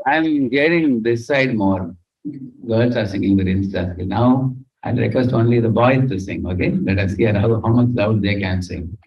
I'm hearing this side more. Girls are singing very instantly. Now, I'll request only the boys to sing, okay? Let us hear how much loud they can sing.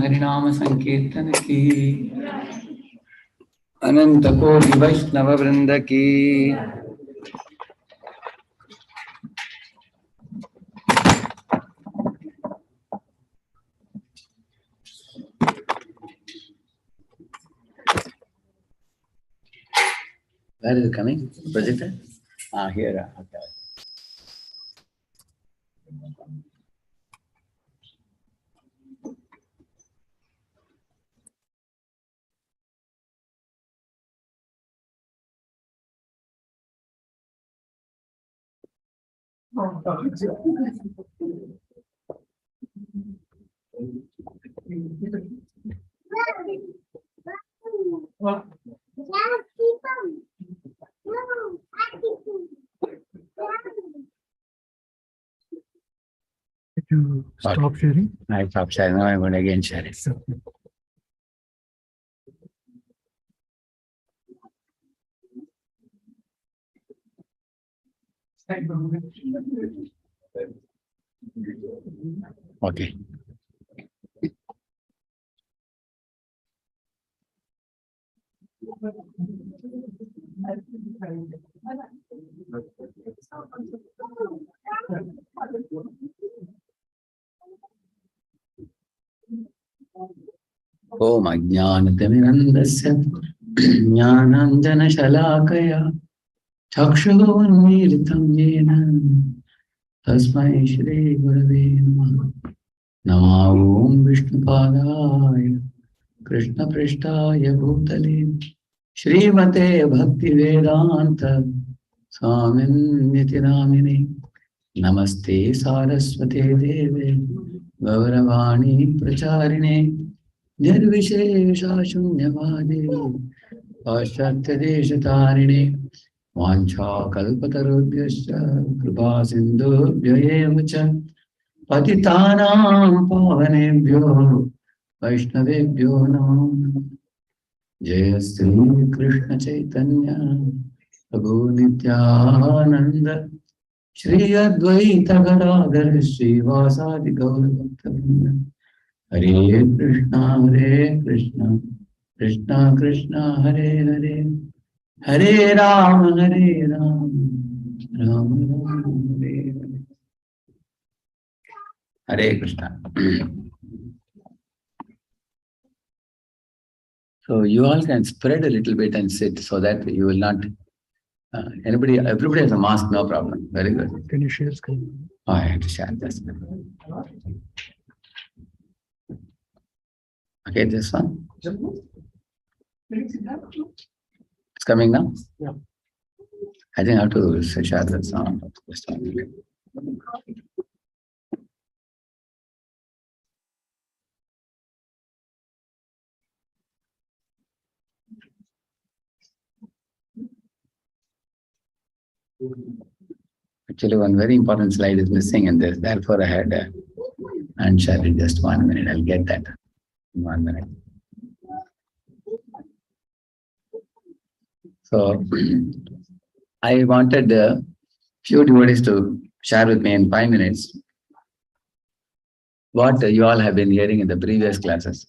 हरिनाम संकीर्तन की अनंत कोटि वैष्णव वृंद की Where is it coming? Projector? Here. Okay. Did you stop sharing? I stopped sharing. Now I'm going to again share it. Okay. Om Ajnanatimirandasya Jnananjana Shalakaya Chakshunmilitam Yena Tasmai Shri Gurave Namaha. Namo Om Vishnupadaya Krishna Prishtaya Bhutale Srimate Bhakti Vedanta Swamin Niti Namine Namaste Saraswate Deve Gauravani Pracharine Nirvishesha Shunyavade Paschatya Deshatarine Vancha Kalpatarubhyascha Kripa Sindhubhya eva cha Patitanam Pavanebhyo Vaishnavebhyo Namo Jaya Sri Krishna Chaitanya Prabhu Nityananda Shri Advaita Gadadhar Shri Vasadi Gaurabhakta Hare Krishna Krishna Krishna Hare Hare Hare Rama Rama Rama Hare Hare Hare Krishna. So you all can spread a little bit and sit so that you will not. Everybody has a mask, no problem. Very good. Can you share screen? Oh, I have to share this. Okay, this one. It's coming now? Yeah. I think I have to share that sound. Just one minute. Actually, one very important slide is missing in this. Therefore, I had unshared it. Just 1 minute. I'll get that in 1 minute. So, I wanted a few devotees to share with me in 5 minutes what you all have been hearing in the previous classes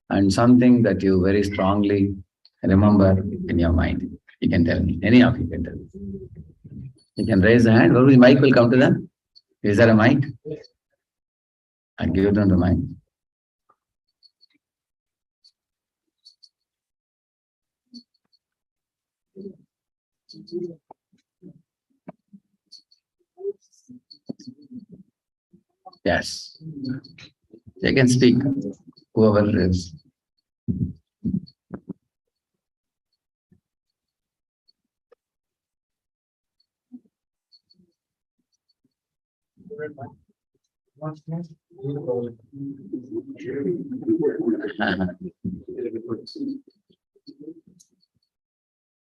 and something that you very strongly remember in your mind. You can tell me. Any of you can tell me. You can raise a hand. Or the mic will come to them. Is there a mic? I'll give them the mic. Yes. They can speak. Whoever is.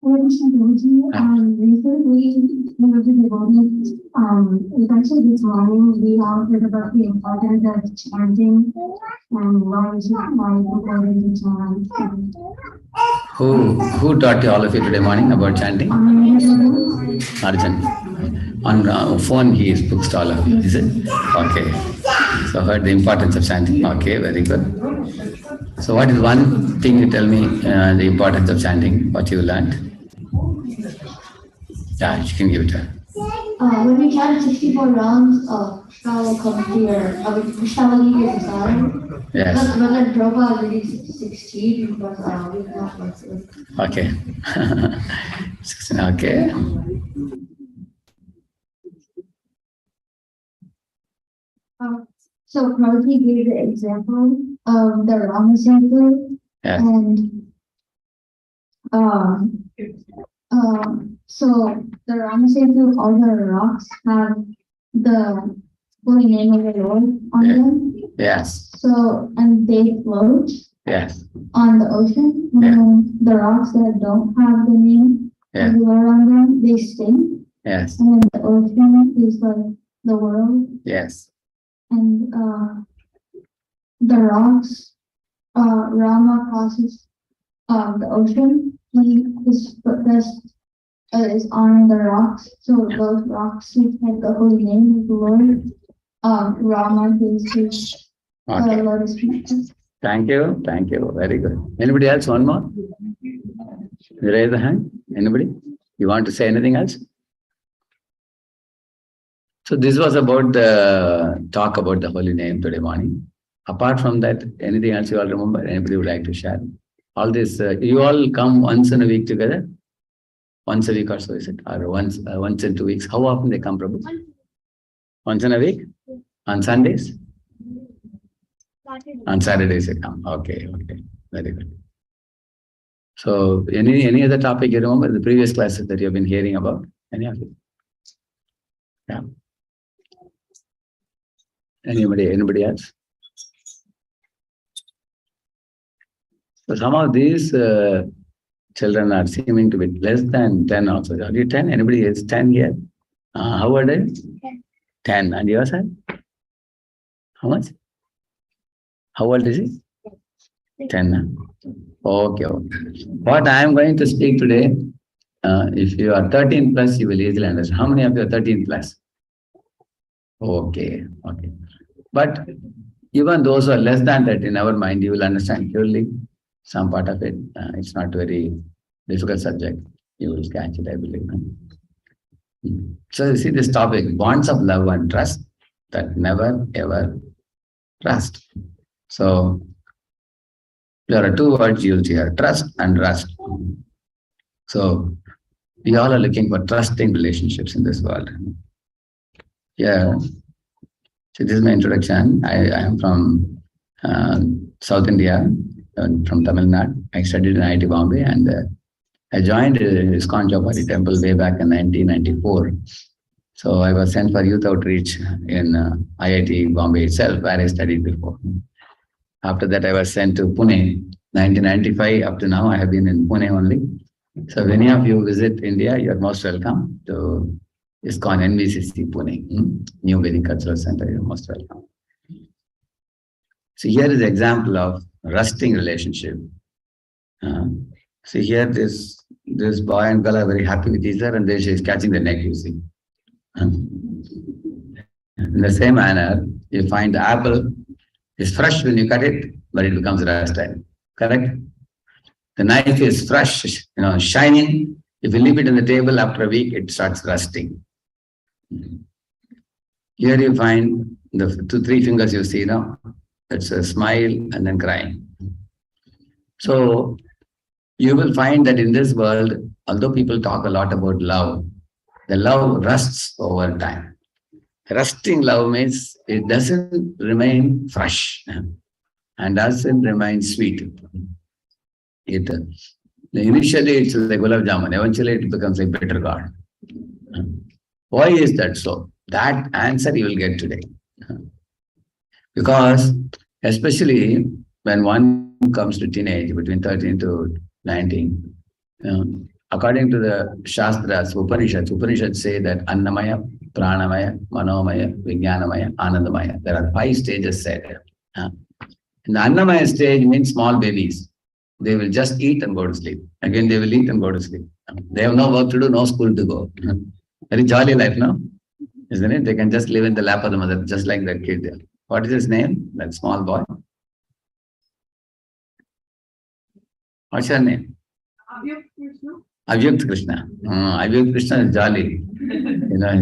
Recently, essentially this morning, we all heard about the importance of chanting and why it's important to chant. Who taught you all of you today morning about chanting? Arjun. On phone he speaks to all of you, is it? Okay. So heard the importance of chanting. Okay, very good. So what is one thing you tell me the importance of chanting, what you learned? Yeah, you can give it her. When you chant 64 rounds, Krishna will come to Krishna will leave your side. Yes. But then Prabhupada reading 16 because we cannot work with. Okay. 16, okay. So Prabhupada gave the example of the Rama Setu, Yes. and so the Rama Setu, all the rocks have the holy name of the Lord on Yeah. them. Yes. So, and they float Yes. on the ocean, and Yeah. then the rocks that don't have the name Yeah. of the Lord on them, they sink, Yes. and then the ocean is like the world, Yes. and the rocks, Rama crosses the ocean, his footrest is on the rocks, so those rocks reflect the holy name of the Lord. Rama is his Okay. lotus feet. Thank you. Thank you. Very good. Anybody else? One more? You raise the hand. Anybody? You want to say anything else? So this was about the talk about the holy name today morning. Apart from that, anything else you all remember? Anybody would like to share? All this, you all come once in a week together? Once a week or so, is it? Or once in 2 weeks? How often they come, Prabhu? Once in a week? On Sundays? On Saturdays you come. Okay, okay. Very good. So any other topic you remember the previous classes that you've been hearing about? Any of it? Yeah. Anybody else? So some of these children are seeming to be less than 10 also. Are you 10? Anybody is 10 here? How old are you? 10. And yourself? How much? How old is he? 10. Okay, okay. What I am going to speak today, if you are 13 plus, you will easily understand. How many of you are 13 plus? Okay, okay. But even those who are less than 13, never mind, you will understand purely some part of it. It's not very difficult subject. You will catch it, I believe. So you see this topic, bonds of love and trust that never ever rust. So there are two words used here, trust and rust. So we all are looking for trusting relationships in this world. Yeah. So this is my introduction. I am from South India, from Tamil Nadu. I studied in IIT Bombay and I joined ISKCON Chowpatty Temple way back in 1994. So I was sent for youth outreach in IIT Bombay itself, where I studied before. After that, I was sent to Pune. 1995 up to now, I have been in Pune only. So if any of you visit India, you are most welcome to ISKCON NVCC Pune, New Vedic Cultural Center. You are most welcome. So here is an example of rusting relationship. See here, this boy and girl are very happy with each other, and she is catching the neck. You see. In the same manner, you find the apple is fresh when you cut it, but it becomes rusted. Correct? The knife is fresh, shining. If you leave it on the table after a week, it starts rusting. Here you find the 2-3 fingers you see now. It's a smile and then crying. So you will find that in this world, although people talk a lot about love, the love rusts over time. Rusting love means it doesn't remain fresh and doesn't remain sweet. Initially it's like gulab jamun, eventually it becomes like bitter gourd. Why is that so? That answer you will get today. Because especially when one comes to teenage, between 13 to 19, according to the Shastras, Upanishads say that Annamaya, Pranamaya, Manomaya, Vijnanamaya, Anandamaya. There are 5 stages said. In the Annamaya stage means small babies. They will just eat and go to sleep. Again, they will eat and go to sleep. They have no work to do, no school to go. Very jolly life, no? Isn't it? They can just live in the lap of the mother, just like that kid there. What is his name? That small boy. What's your name? Avyakt Krishna. Avyakt Krishna is jolly.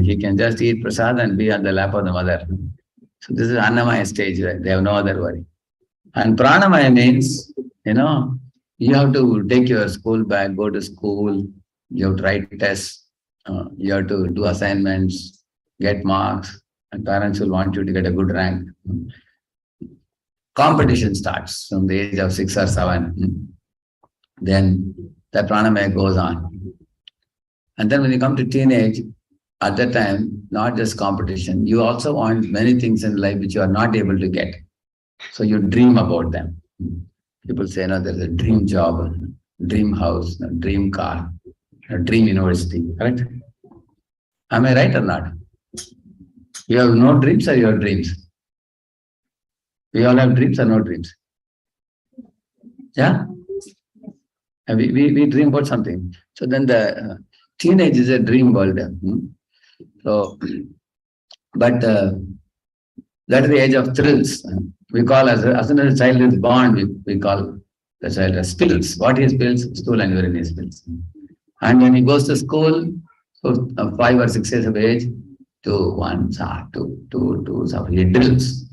He can just eat prasad and be on the lap of the mother. So this is Annamaya stage, right? They have no other worry. And Pranamaya means, you have to take your school bag, go to school, you have to write tests, you have to do assignments, get marks, and parents will want you to get a good rank. Competition starts from the age of 6 or 7. Then the pranamaya goes on. And then when you come to teenage, at that time, not just competition, you also want many things in life which you are not able to get. So you dream about them. People say, there's a dream job, dream house, a dream car, a dream university, correct? Am I right or not? You have no dreams or you have dreams? We all have dreams or no dreams? Yeah? We dream about something. So then the teenage is a dream world. So, but that is the age of thrills. We call as soon as a child is born, we call the child as spills. What is spills? Stool and urine is spills. And when he goes to school, so 5 or 6 years of age, 2, 1, 2, 2, 2, so he drills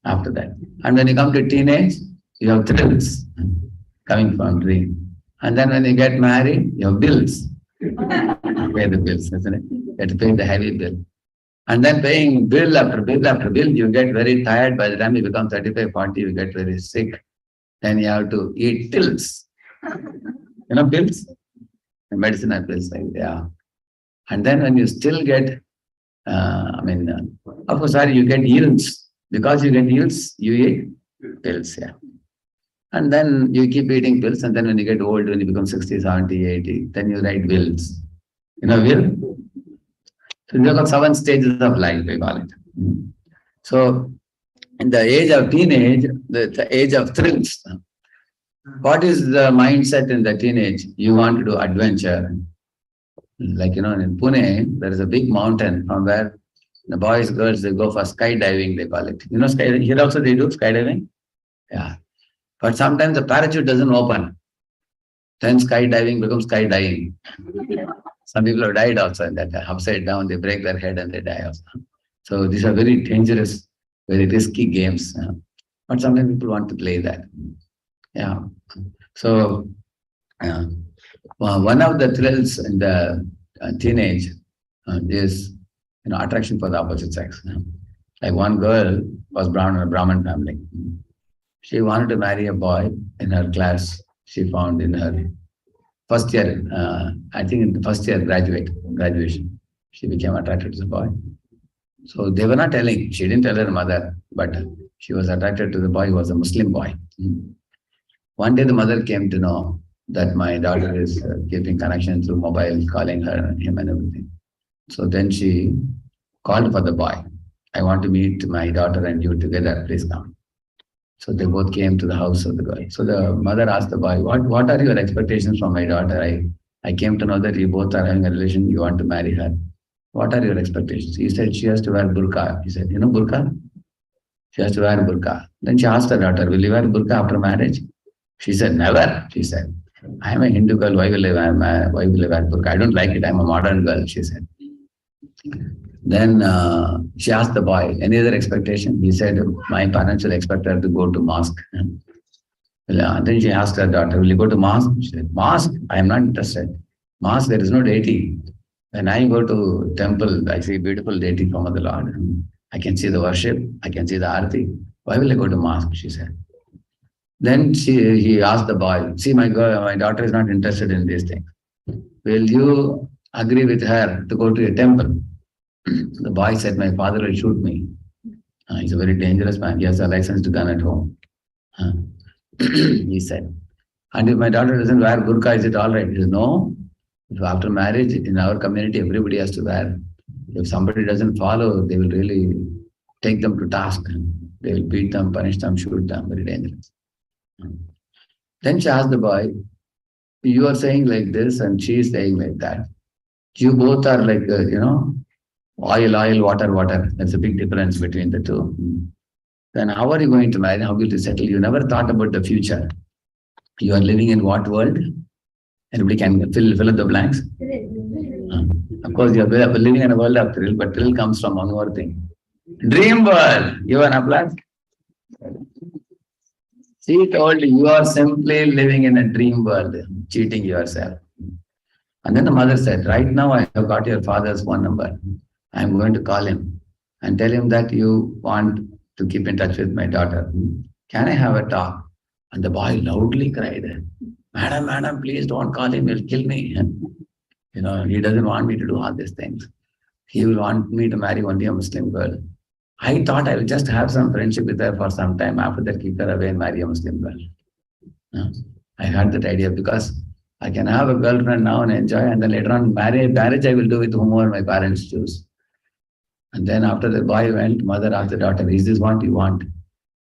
after that. And when you come to teenage, you have thrills coming from dream. And then when you get married, you have bills. Pay the bills, isn't it? You have to pay the heavy bill. And then paying bill after bill, you get very tired. By the time you become 35, 40, you get very sick. Then you have to eat pills. Pills? Medicinal pills, like, yeah. And then when you still get, of course, sorry, you get yields. Because you get yields, you eat pills, yeah. And then you keep eating pills, and then when you get old, when you become 60, 70, 80, then you write wills. Will? So there are 7 stages of life, we call it. So in the age of teenage, the age of thrills, what is the mindset in the teenage? You want to do adventure. Like, in Pune, there is a big mountain from where the boys, girls, they go for skydiving, they call it. Skydiving, here also they do skydiving? Yeah. But sometimes the parachute doesn't open. Then skydiving becomes skydiving. Some people have died also in that. Upside down, they break their head and they die also. So these are very dangerous, very risky games. But sometimes people want to play that. Yeah. So one of the thrills in the teenage is attraction for the opposite sex. Like one girl was born in a Brahmin family. She wanted to marry a boy in her class. She found in her first year, I think in the first year graduation, she became attracted to the boy. So they were not telling, she didn't tell her mother, but she was attracted to the boy who was a Muslim boy. One day the mother came to know that my daughter is keeping connection through mobile, calling him and everything. So then she called for the boy. I want to meet my daughter and you together, please come. So they both came to the house of the girl. So the mother asked the boy, what are your expectations from my daughter? I came to know that you both are having a relation, you want to marry her. What are your expectations? He said, she has to wear burqa. He said, burqa? She has to wear burqa. Then she asked her daughter, will you wear burqa after marriage? She said, never. She said, I am a Hindu girl, why will I wear burqa? I don't like it, I'm a modern girl, she said. Then she asked the boy, any other expectation? He said, my parents will expect her to go to mosque. Then she asked her daughter, will you go to mosque? She said, mosque? I am not interested. Mosque, there is no deity. When I go to temple, I see beautiful deity from the Lord. I can see the worship, I can see the arati. Why will I go to mosque? She said. Then he asked the boy, see, my daughter is not interested in these things. Will you agree with her to go to a temple? The boy said, my father will shoot me. He's a very dangerous man. He has a licensed gun at home. He said. And if my daughter doesn't wear burqa, is it all right? He said, no. If after marriage, in our community, everybody has to wear. If somebody doesn't follow, they will really take them to task. They will beat them, punish them, shoot them. Very dangerous. Then she asked the boy, you are saying like this and she is saying like that. You both are like, oil, water. There's a big difference between the two. Then how are you going to marry? How will you settle? You never thought about the future. You are living in what world? Everybody can fill in the blanks. Of course, you are living in a world of thrill, but thrill comes from one more thing. Dream world. You are applause. She told you are simply living in a dream world, cheating yourself. And then the mother said, right now I have got your father's phone number. I am going to call him and tell him that you want to keep in touch with my daughter. Can I have a talk? And the boy loudly cried, Madam, please don't call him, he'll kill me. He doesn't want me to do all these things. He will want me to marry only a Muslim girl. I thought I will just have some friendship with her for some time. After that, keep her away and marry a Muslim girl. I had that idea because I can have a girlfriend now and enjoy, and then later on marriage I will do with whomever my parents choose. And then after the boy went, mother asked the daughter, is this what you want?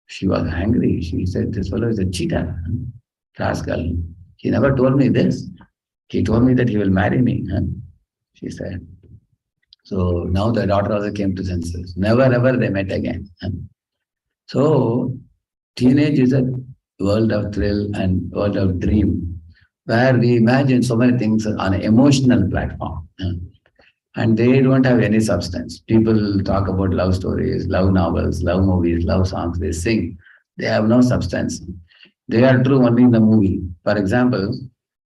She was angry. She said, this fellow is a cheater, rascal. He never told me this. He told me that he will marry me. She said. So now the daughter also came to senses. Never ever they met again. So teenage is a world of thrill and world of dream, where we imagine so many things on an emotional platform. And they don't have any substance. People talk about love stories, love novels, love movies, love songs. They sing. They have no substance. They are true only in the movie. For example,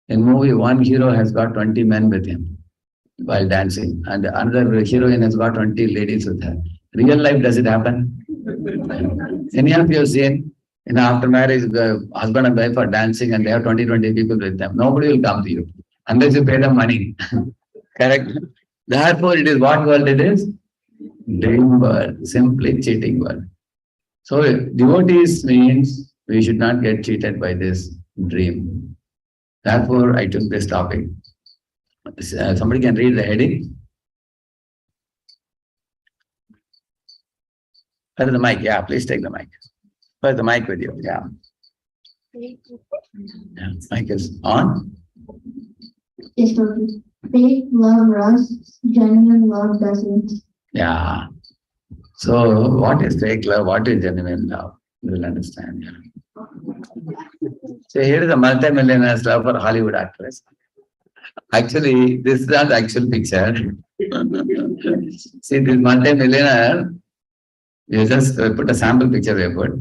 in movie, one hero has got 20 men with him. while dancing, and another heroine has got 20 ladies with her. Real life, does it happen? Any of you have seen, after marriage, the husband and wife are dancing and they have 20 people with them. Nobody will come to you unless you pay them money. Correct? Therefore, it is what world it is? Dream world, simply cheating world. So, devotees means we should not get cheated by this dream. Therefore, I took this topic. Somebody can read the heading. Where's the mic? Yeah, please take the mic. Where's the mic with you? Yeah. Yeah, mic is on. Yes, Rogi. Fake love rusts, genuine love doesn't. Yeah. So, what is fake love? What is genuine love? You will understand. So, here is a multi-millionaire's love for a Hollywood actress. Actually, this is not the actual picture. See, this multi-millionaire, you just put a sample picture we put.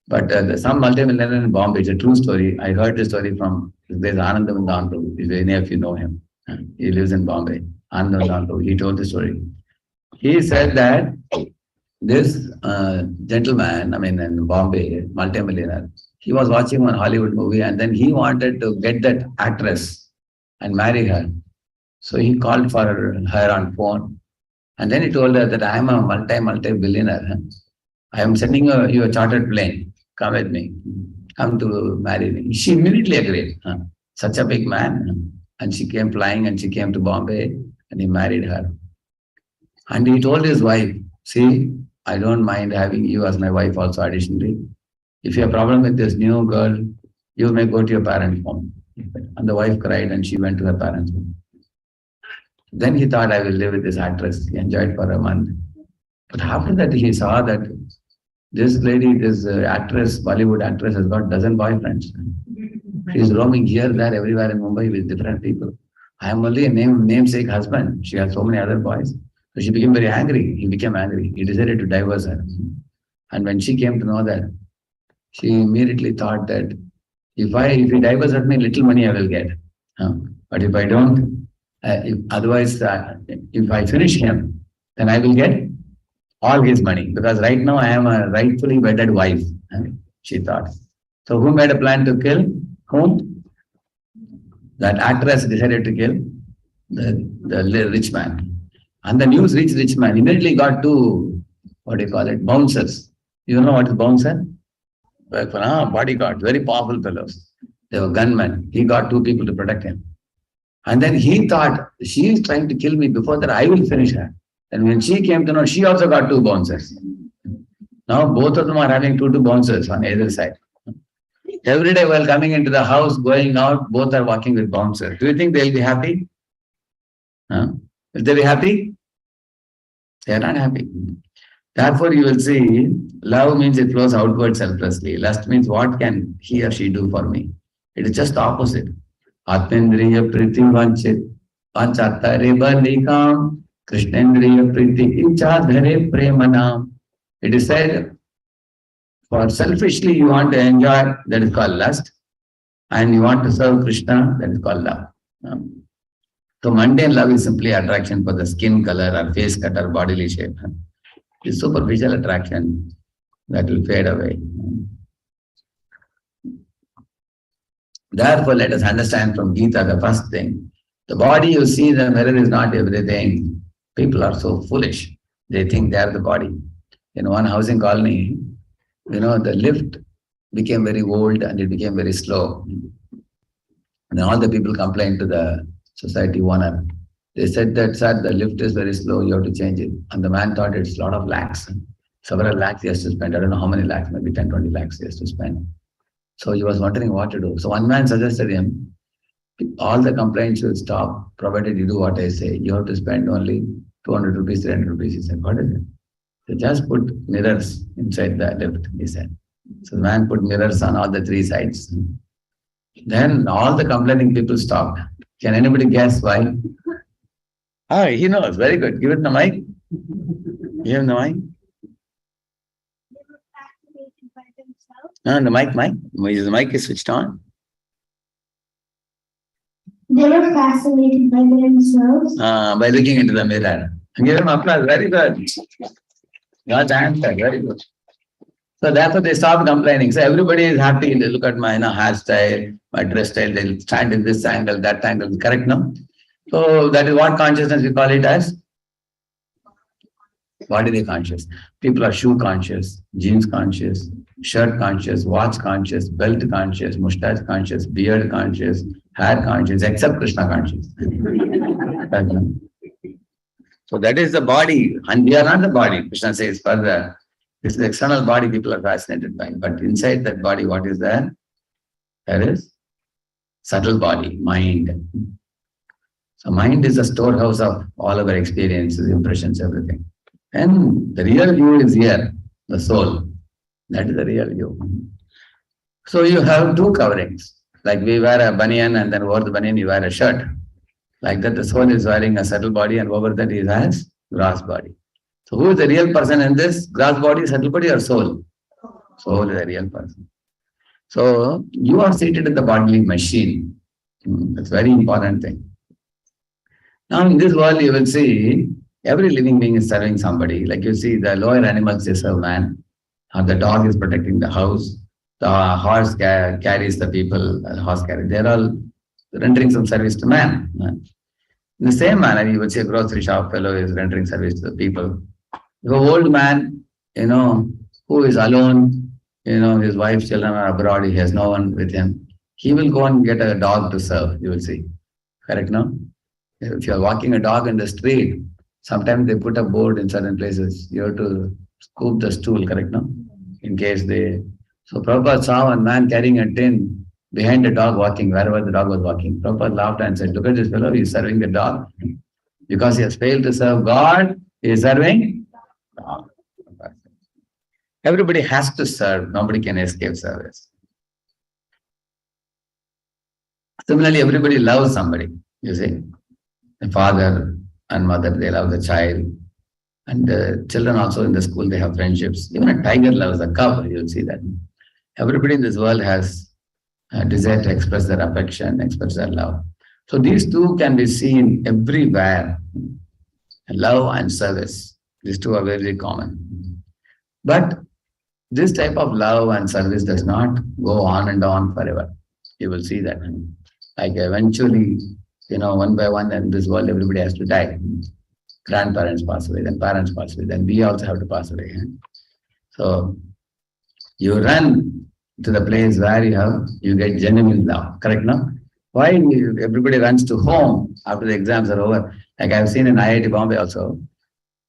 But some multi-millionaire in Bombay, it's a true story. I heard the story from, there's Anandam Dandu, if any of you know him. He lives in Bombay. Anandam Dandu, he told the story. He said that this gentleman, in Bombay, multi-millionaire, he was watching one Hollywood movie and then he wanted to get that actress and marry her. So he called for her on phone. And then he told her that I am a multi-billionaire. I am sending you a chartered plane. Come with me. Come to marry me. She immediately agreed. Such a big man. And she came flying and she came to Bombay and he married her. And he told his wife, see, I don't mind having you as my wife also additionally. If you have a problem with this new girl, you may go to your parents' home. And the wife cried and she went to her parents' home. Then he thought, I will live with this actress. He enjoyed for a month. But after that, he saw that this lady, this actress, Bollywood actress, has got dozen boyfriends. She is roaming here, there, everywhere in Mumbai with different people. I am only a namesake husband. She has so many other boys. So she became very angry. He became angry. He decided to divorce her. And when she came to know that, she immediately thought that if he divorces me, little money I will get. But if I don't, if I finish him, then I will get all his money. Because right now I am a rightfully wedded wife, she thought. So who made a plan to kill? Whom? That actress decided to kill the rich man. And the news reached rich man. Immediately got two, bouncers. You know what is bouncer? Bodyguard, very powerful fellows. They were gunmen. He got two people to protect him. And then he thought, she is trying to kill me. Before that, I will finish her. And when she came to know, she also got two bouncers. Now both of them are having two bouncers on either side. Every day while coming into the house, going out, both are walking with bouncers. Do you think they'll be happy? Will they be happy? They are not happy. Therefore, you will see, love means it flows outward selflessly. Lust means what can he or she do for me? It is just the opposite. Atmendriya priti vanchit, panchatare balikam, krishnendriya priti ichadhare premanam. It is said, for selfishly you want to enjoy, that is called lust, and you want to serve Krishna, that is called love. So mundane love is simply attraction for the skin color or face cut or bodily shape. It's superficial attraction that will fade away. Therefore, let us understand from Gita the first thing. The body you see in the mirror is not everything. People are so foolish. They think they are the body. In one housing colony, the lift became very old and it became very slow. And all the people complained to the society owner. They said that, sir, the lift is very slow, you have to change it. And the man thought it's a lot of lakhs. Several lakhs he has to spend. I don't know how many lakhs, maybe 10, 20 lakhs he has to spend. So he was wondering what to do. So one man suggested him, all the complaints will stop, provided you do what I say. You have to spend only 200 rupees, 300 rupees. He said, what is it? So just put mirrors inside the lift, he said. So the man put mirrors on all the three sides. Then all the complaining people stopped. Can anybody guess why? He knows. Very good. Give it the mic. Give him the mic. No, the mic. The mic is switched on. They were fascinated by themselves. By looking into the mirror. Give him applause. Very good. God's answer. Very good. So therefore they stopped complaining. So everybody is happy. They look at my hairstyle, my dress style. They'll stand in this angle, that angle. Correct, no? So that is what consciousness we call it as. What are they conscious? People are shoe conscious, jeans conscious, shirt conscious, watch conscious, belt conscious, mustache conscious, beard conscious, hair conscious, except Krishna conscious. So that is the body, and we are not the body. Krishna says further, this is the external body people are fascinated by. But inside that body, what is there? There is subtle body, mind. So mind is a storehouse of all our experiences, impressions, everything. And the real you is here, the soul. That is the real you. So you have two coverings. Like we wear a banyan and then over the banyan you wear a shirt. Like that the soul is wearing a subtle body and over that he has gross body. So who is the real person in this? Gross body, subtle body or soul? Soul is the real person. So you are seated in the bodily machine. That's a very important thing. Now in this world you will see every living being is serving somebody. Like you see the lower animals they serve man. The dog is protecting the house. The horse carries the people. The horse carries. They're all rendering some service to man. In the same manner, you would say a grocery shop fellow is rendering service to the people. If an old man, who is alone, his wife, children are abroad, he has no one with him, he will go and get a dog to serve, you will see. Correct, no? If you are walking a dog in the street, sometimes they put a board in certain places. You have to scoop the stool, correct, no? In case they... So Prabhupada saw a man carrying a tin behind the dog walking, wherever the dog was walking. Prabhupada laughed and said, look at this fellow, he is serving the dog. Because he has failed to serve God, he is serving dog. Everybody has to serve. Nobody can escape service. Similarly, everybody loves somebody, you see. The father and mother, they love the child. And the children also in the school, they have friendships. Even a tiger loves a cub, you'll see that. Everybody in this world has a desire to express their affection, express their love. So these two can be seen everywhere. Love and service. These two are very common. But this type of love and service does not go on and on forever. You will see that. Like eventually, one by one in this world, everybody has to die. Grandparents pass away, then parents pass away, then we also have to pass away. So you run to the place where you get genuine love, correct, no? Why everybody runs to home after the exams are over? Like I've seen in IIT Bombay also,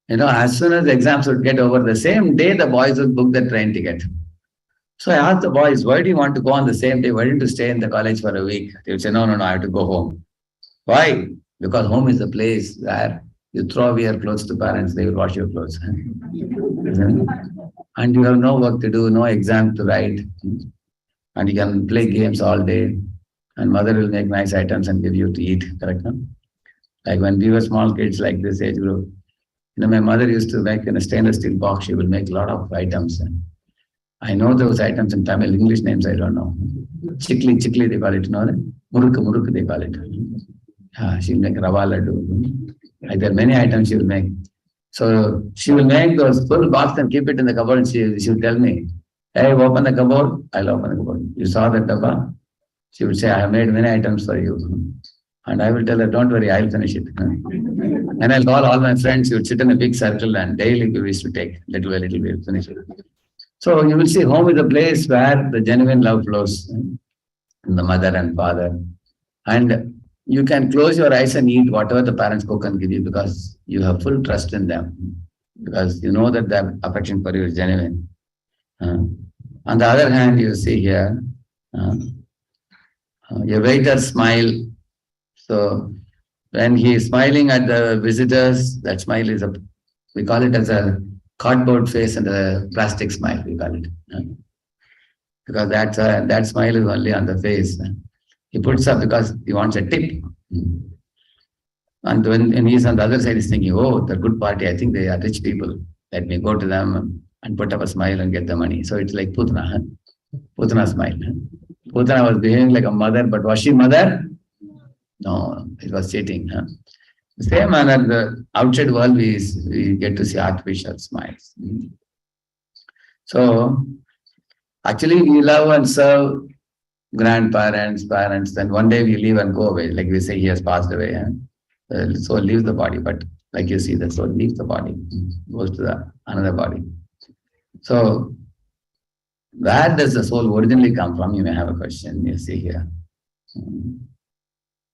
as soon as the exams would get over, the same day the boys would book the train ticket. So I asked the boys, why do you want to go on the same day? Why didn't you stay in the college for a week? They would say, no, I have to go home. Why? Because home is the place where you throw away your clothes to parents, they will wash your clothes. And you have no work to do, no exam to write. And you can play games all day. And mother will make nice items and give you to eat, correct? No? Like when we were small kids like this age group, my mother used to make in a stainless steel box, she will make a lot of items. I know those items in Tamil, English names I don't know. Chikli they call it, Muruk they call it. She'll make rava laddu. Like there are many items she will make. So she will make those full box and keep it in the cupboard and she will tell me, hey, open the cupboard, I'll open the cupboard. You saw that dabba? She would say, I have made many items for you. And I will tell her, don't worry, I'll finish it. And I'll call all my friends, you would sit in a big circle and daily we used to take little by little, we'll finish it. So you will see home is a place where the genuine love flows in the mother and father. And you can close your eyes and eat whatever the parents cook and give you because you have full trust in them. Because you know that their affection for you is genuine. On the other hand, you see here, your waiter smile. So when he is smiling at the visitors, that smile is we call it as a cardboard face and a plastic smile, we call it. Because that smile is only on the face. He puts up because he wants a tip. And when he's on the other side, he's thinking, oh, the good party, I think they are rich people. Let me go to them and put up a smile and get the money. So it's like Putna. Putna smile. Putna was behaving like a mother, but was she mother? No, it was cheating. Huh? The same manner, the outside world, we get to see artificial smiles. So, actually, we love and serve grandparents, parents, then one day we leave and go away. Like we say, he has passed away. The soul leaves the body, but like you see, the soul leaves the body, goes to the another body. So, where does the soul originally come from? You may have a question. You see here.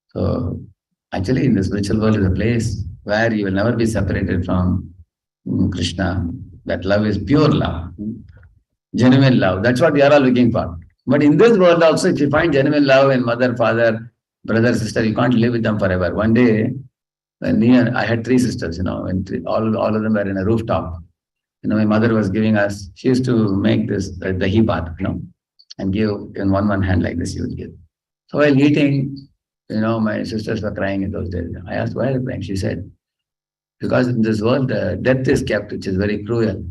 So, actually, in the spiritual world is a place where you will never be separated from Krishna. That love is pure love, genuine love. That's what we are all looking for. But in this world also, if you find genuine love in mother, father, brother, sister, you can't live with them forever. One day, when I had three sisters, all of them were in a rooftop. My mother was giving us, she used to make this, the dahi bath, and give in one hand like this, she would give. So while eating, my sisters were crying in those days. I asked, why are you crying? She said, because in this world, death is kept, which is very cruel.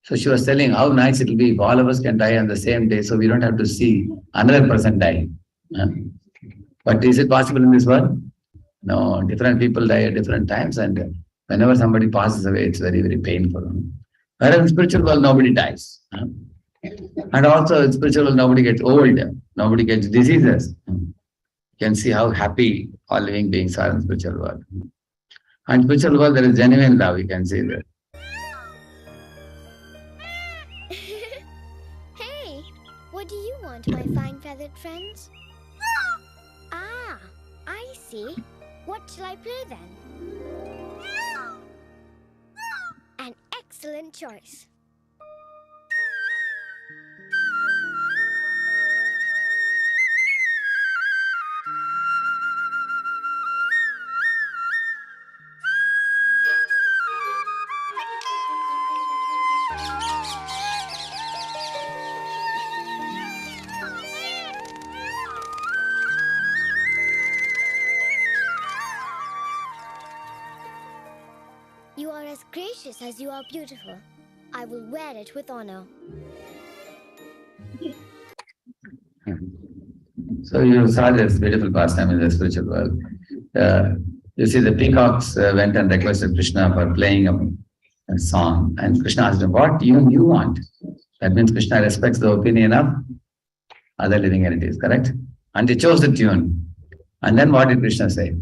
So she was telling how nice it will be if all of us can die on the same day, so we don't have to see another person die. But is it possible in this world? No, different people die at different times, and whenever somebody passes away, it's very, very painful. Whereas in spiritual world, nobody dies. And also in spiritual world, nobody gets old, nobody gets diseases. You can see how happy all living beings are in spiritual world. And spiritual world, there is genuine love, you can see that. Hey, what do you want, my fine feathered friends? Ah, I see. What shall I play then? An excellent choice. You are as gracious as you are beautiful. I will wear it with honor. So you saw this beautiful pastime in the spiritual world. You see the peacocks went and requested Krishna for playing a song, and Krishna asked them, what tune you want? That means Krishna respects the opinion of other living entities, correct? And they chose the tune. And then what did Krishna say?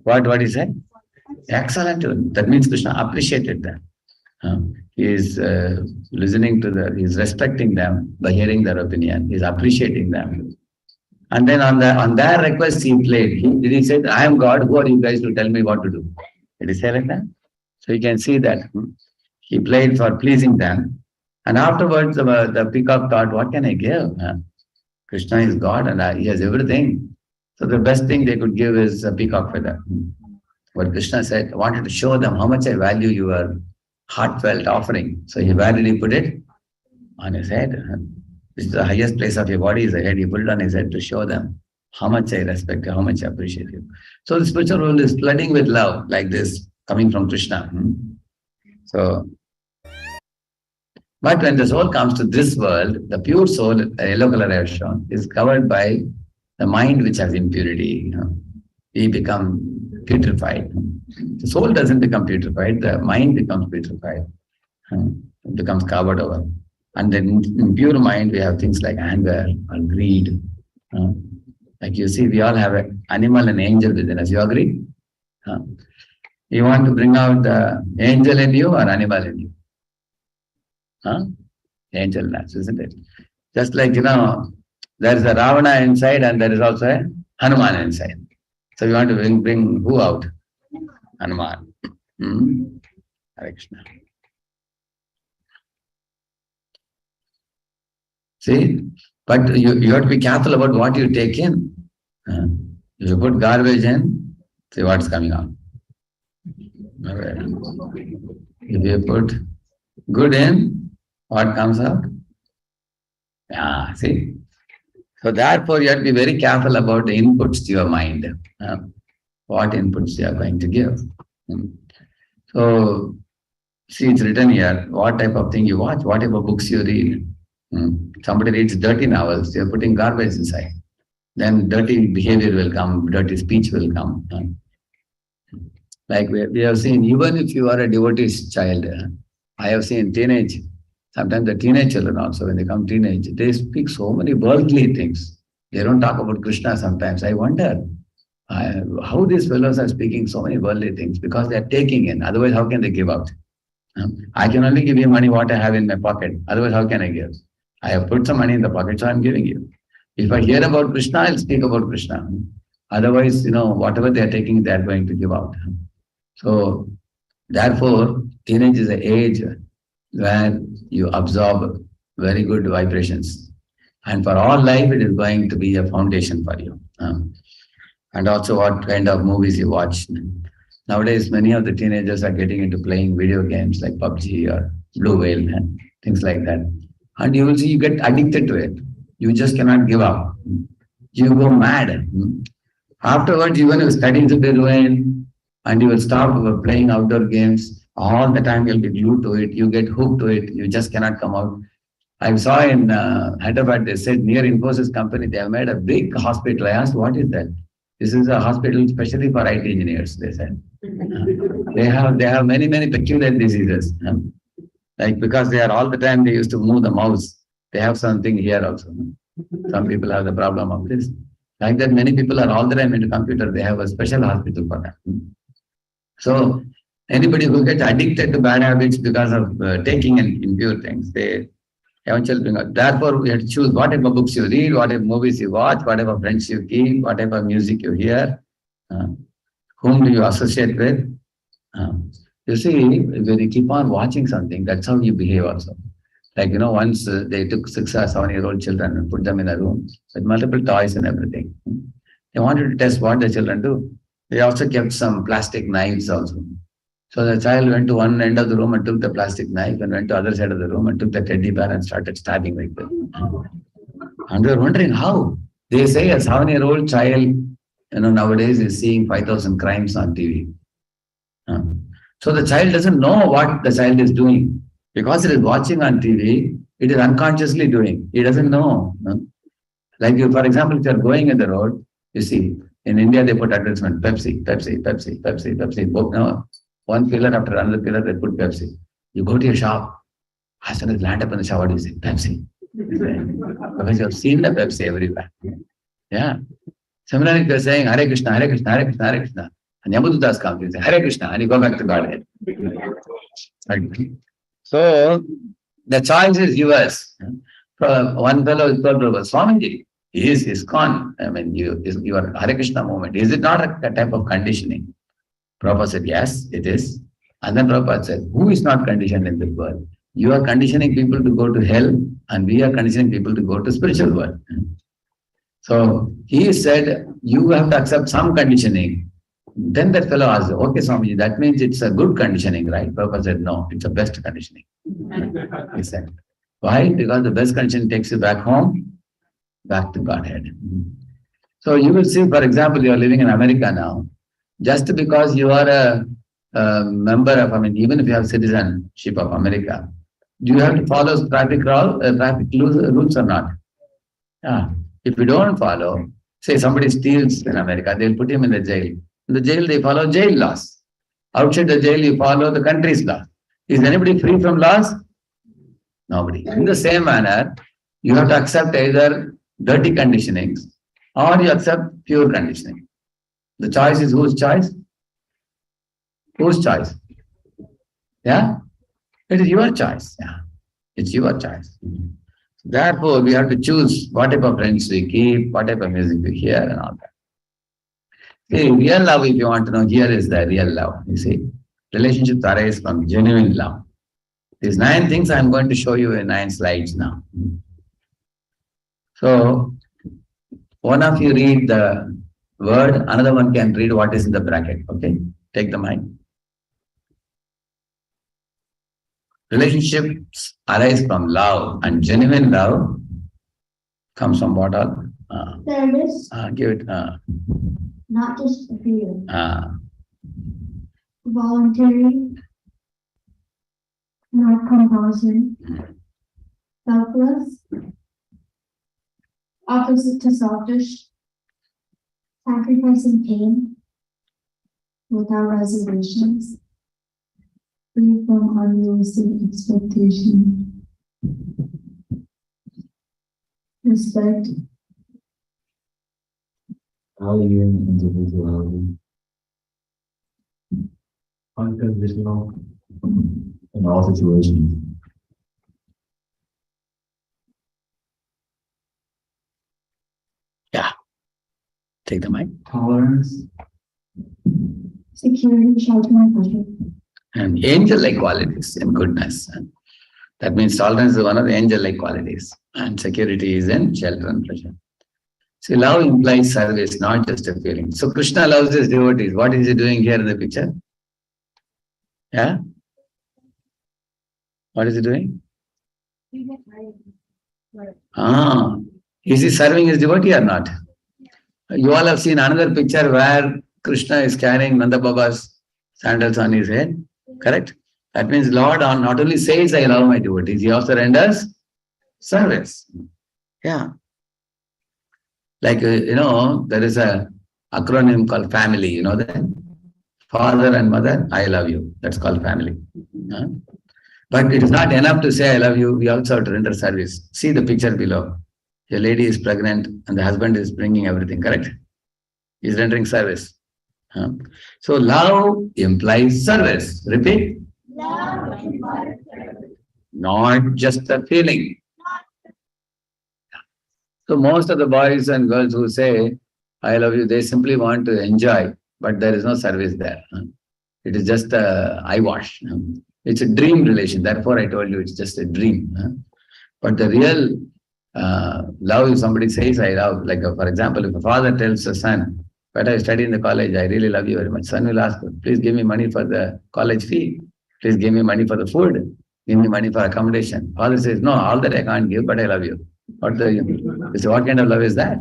What did he say? Excellent tune. That means Krishna appreciated them. He is listening to he's respecting them by hearing their opinion. He's appreciating them. And then on their request, he played. Did he say, I am God, who are you guys to tell me what to do? Did he say like that? So you can see that he played for pleasing them. And afterwards, the peacock thought, what can I give? Krishna is God and he has everything. So the best thing they could give is a peacock feather. But Krishna said, I wanted to show them how much I value your heartfelt offering. So where did he put it? On his head. This is the highest place of your body is the head. He put it on his head to show them how much I respect you, how much I appreciate you. So the spiritual world is flooding with love like this, coming from Krishna. So, but when the soul comes to this world, the pure soul, the yellow color I have shown, is covered by the mind which has impurity. We become putrefied. The soul doesn't become putrefied, the mind becomes putrefied. It becomes covered over. And then in pure mind, we have things like anger or greed. Like you see, we all have an animal and angel within us. You agree? You want to bring out the angel in you or animal in you? Angel nuts, isn't it? Just like, there is a Ravana inside and there is also a Hanuman inside. So we want to bring who out? Hanuman. Hare Krishna. See, but you have to be careful about what you take in. If you put garbage in, see what's coming out. If you put good in, what comes out? See. So therefore, you have to be very careful about the inputs to your mind. What inputs you are going to give. So, see, it's written here, what type of thing you watch, what type of books you read. Somebody reads dirty novels, you're putting garbage inside. then dirty behavior will come, dirty speech will come. Like we have seen, even if you are a devotee child, I have seen teenage, sometimes the teenage children also, when they come teenage, they speak so many worldly things. They don't talk about Krishna sometimes. I wonder how these fellows are speaking so many worldly things because they are taking in. Otherwise, how can they give out? I can only give you money what I have in my pocket. Otherwise, how can I give? I have put some money in the pocket, so I'm giving you. If I hear about Krishna, I'll speak about Krishna. Otherwise, whatever they are taking, they are going to give out. So, therefore, teenage is an age where you absorb very good vibrations. And for all life, it is going to be a foundation for you. And also what kind of movies you watch. Nowadays, many of the teenagers are getting into playing video games like PUBG or Blue Whale and things like that. And you will see you get addicted to it. You just cannot give up. You go mad. Afterwards, even if studies will be ruined and you will stop playing outdoor games, all the time you'll be glued to it. You get hooked to it. You just cannot come out. I saw in Hyderabad, they said near Infosys company, they have made a big hospital. I asked, what is that? This is a hospital especially for IT engineers, they said. They have many peculiar diseases. Like because they are all the time, they used to move the mouse. They have something here also. Some people have the problem of this. Like that, many people are all the time into computer. They have a special hospital for that. So anybody who gets addicted to bad habits because of taking in impure things, they eventually bring out. Therefore, we have to choose whatever books you read, whatever movies you watch, whatever friends you keep, whatever music you hear, whom do you associate with. You see, when you keep on watching something, that's how you behave also. Like, once they took 6 or 7-year-old children and put them in a room with multiple toys and everything. They wanted to test what the children do. They also kept some plastic knives also. So the child went to one end of the room and took the plastic knife and went to the other side of the room and took the teddy bear and started stabbing like that. And they were wondering how. They say a 7-year-old child, nowadays is seeing 5,000 crimes on TV. So the child doesn't know what the child is doing. Because it is watching on TV, it is unconsciously doing. He doesn't know. Like you, for example, if you are going in the road, you see, in India they put advertisement, Pepsi, Pepsi, Pepsi, Pepsi, Pepsi. No, one pillar after another pillar, they put Pepsi. You go to your shop, as soon as you land up in the shop, what do you say? Pepsi. Because you have seen the Pepsi everywhere. Yeah. Similarly, if you are saying Hare Krishna, Hare Krishna, Hare Krishna, Hare Krishna, and Yamududas comes, you say Hare Krishna, and you go back to Godhead. So the choice is yours. One fellow is told, Swamiji, is ISKCON. I mean, your Hare Krishna movement. Is it not a type of conditioning? Prabhupada said, yes, it is. And then Prabhupada said, who is not conditioned in this world? You are conditioning people to go to hell, and we are conditioning people to go to spiritual world. So he said, you have to accept some conditioning. Then that fellow asked, okay, Swamiji, that means it's a good conditioning, right? Prabhupada said, no, it's a best conditioning. He said, why? Because the best conditioning takes you back home, back to Godhead. So you will see, for example, you are living in America now. Just because you are a member of, even if you have citizenship of America, do you have to follow traffic rules or not? Yeah. If you don't follow, say somebody steals in America, they'll put him in the jail. In the jail, they follow jail laws. Outside the jail, you follow the country's law. Is anybody free from laws? Nobody. In the same manner, you have to accept either dirty conditionings or you accept pure conditioning. The choice is whose choice? Whose choice? Yeah? It is your choice. Yeah. It's your choice. Therefore, we have to choose what type of friends we keep, what type of music we hear and all that. See, real love, if you want to know, here is the real love. You see, relationships arise from genuine love. These 9 things I'm going to show you in 9 slides now. So, one of you read the word, another one can read what is in the bracket. Okay, take the mic. Relationships arise from love, and genuine love comes from what all? Service, Give it. not just a fear. Uh, Voluntary, not compulsion. Selfless, opposite to selfish. sacrificing pain without reservations, free from unrealistic expectation, respect, valuing individuality, unconditional in all situations. Yeah. Take the mic. Tolerance, security, shelter, and pleasure. And angel-like qualities and goodness. That means tolerance is one of the angel-like qualities. And security is in shelter and pleasure. See, love implies service, not just a feeling. So Krishna loves his devotees. What is he doing here in the picture? Yeah? What is he doing? Ah, is he serving his devotee or not? You all have seen another picture where Krishna is carrying Nanda Baba's sandals on his head. Correct? That means Lord not only says, I love my devotees, he also renders service. Yeah. Like, there is a acronym called family, you know that? Father and mother, I love you. That's called family. Huh? But it is not enough to say I love you. We also have to render service. See the picture below. A lady is pregnant and the husband is bringing everything, correct? He's rendering service. Huh? So love implies service. Repeat. Love implies service. Not just a feeling. So most of the boys and girls who say, I love you, they simply want to enjoy, but there is no service there. It is just a eyewash. It's a dream relation. Therefore, I told you it's just a dream. But the real love, if somebody says, I love, like for example, if a father tells a son, but I study in the college, I really love you very much. Son will ask, please give me money for the college fee. Please give me money for the food. Give me money for accommodation. Father says, no, all that I can't give, but I love you. What kind of love is that?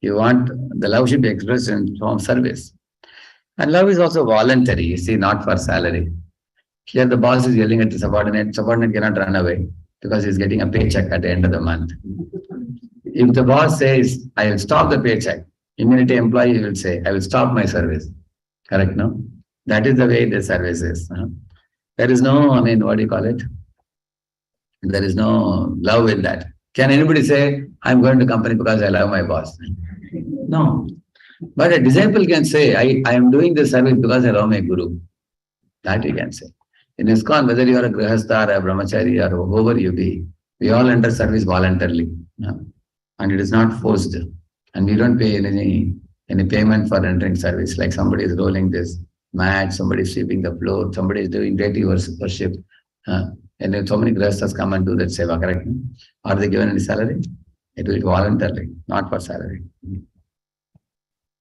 You want, the love should be expressed in form of service. And love is also voluntary, you see, not for salary. Here the boss is yelling at the subordinate cannot run away because he's getting a paycheck at the end of the month. If the boss says, I will stop the paycheck, immediately employee will say, I will stop my service. Correct, no? That is the way the service is. There is no, what do you call it? There is no love in that. Can anybody say, I'm going to company because I love my boss? No. But a disciple can say, I am doing this service because I love my guru. That you can say. In ISKCON, whether you are a grihastha or a brahmachari or whoever you be, we all enter service voluntarily. And it is not forced. And we don't pay any payment for entering service. Like somebody is rolling this mat, somebody is sweeping the floor, somebody is doing daily worship. And then so many grihasthas come and do that seva, correct? Are they given any salary? It will be voluntarily, not for salary.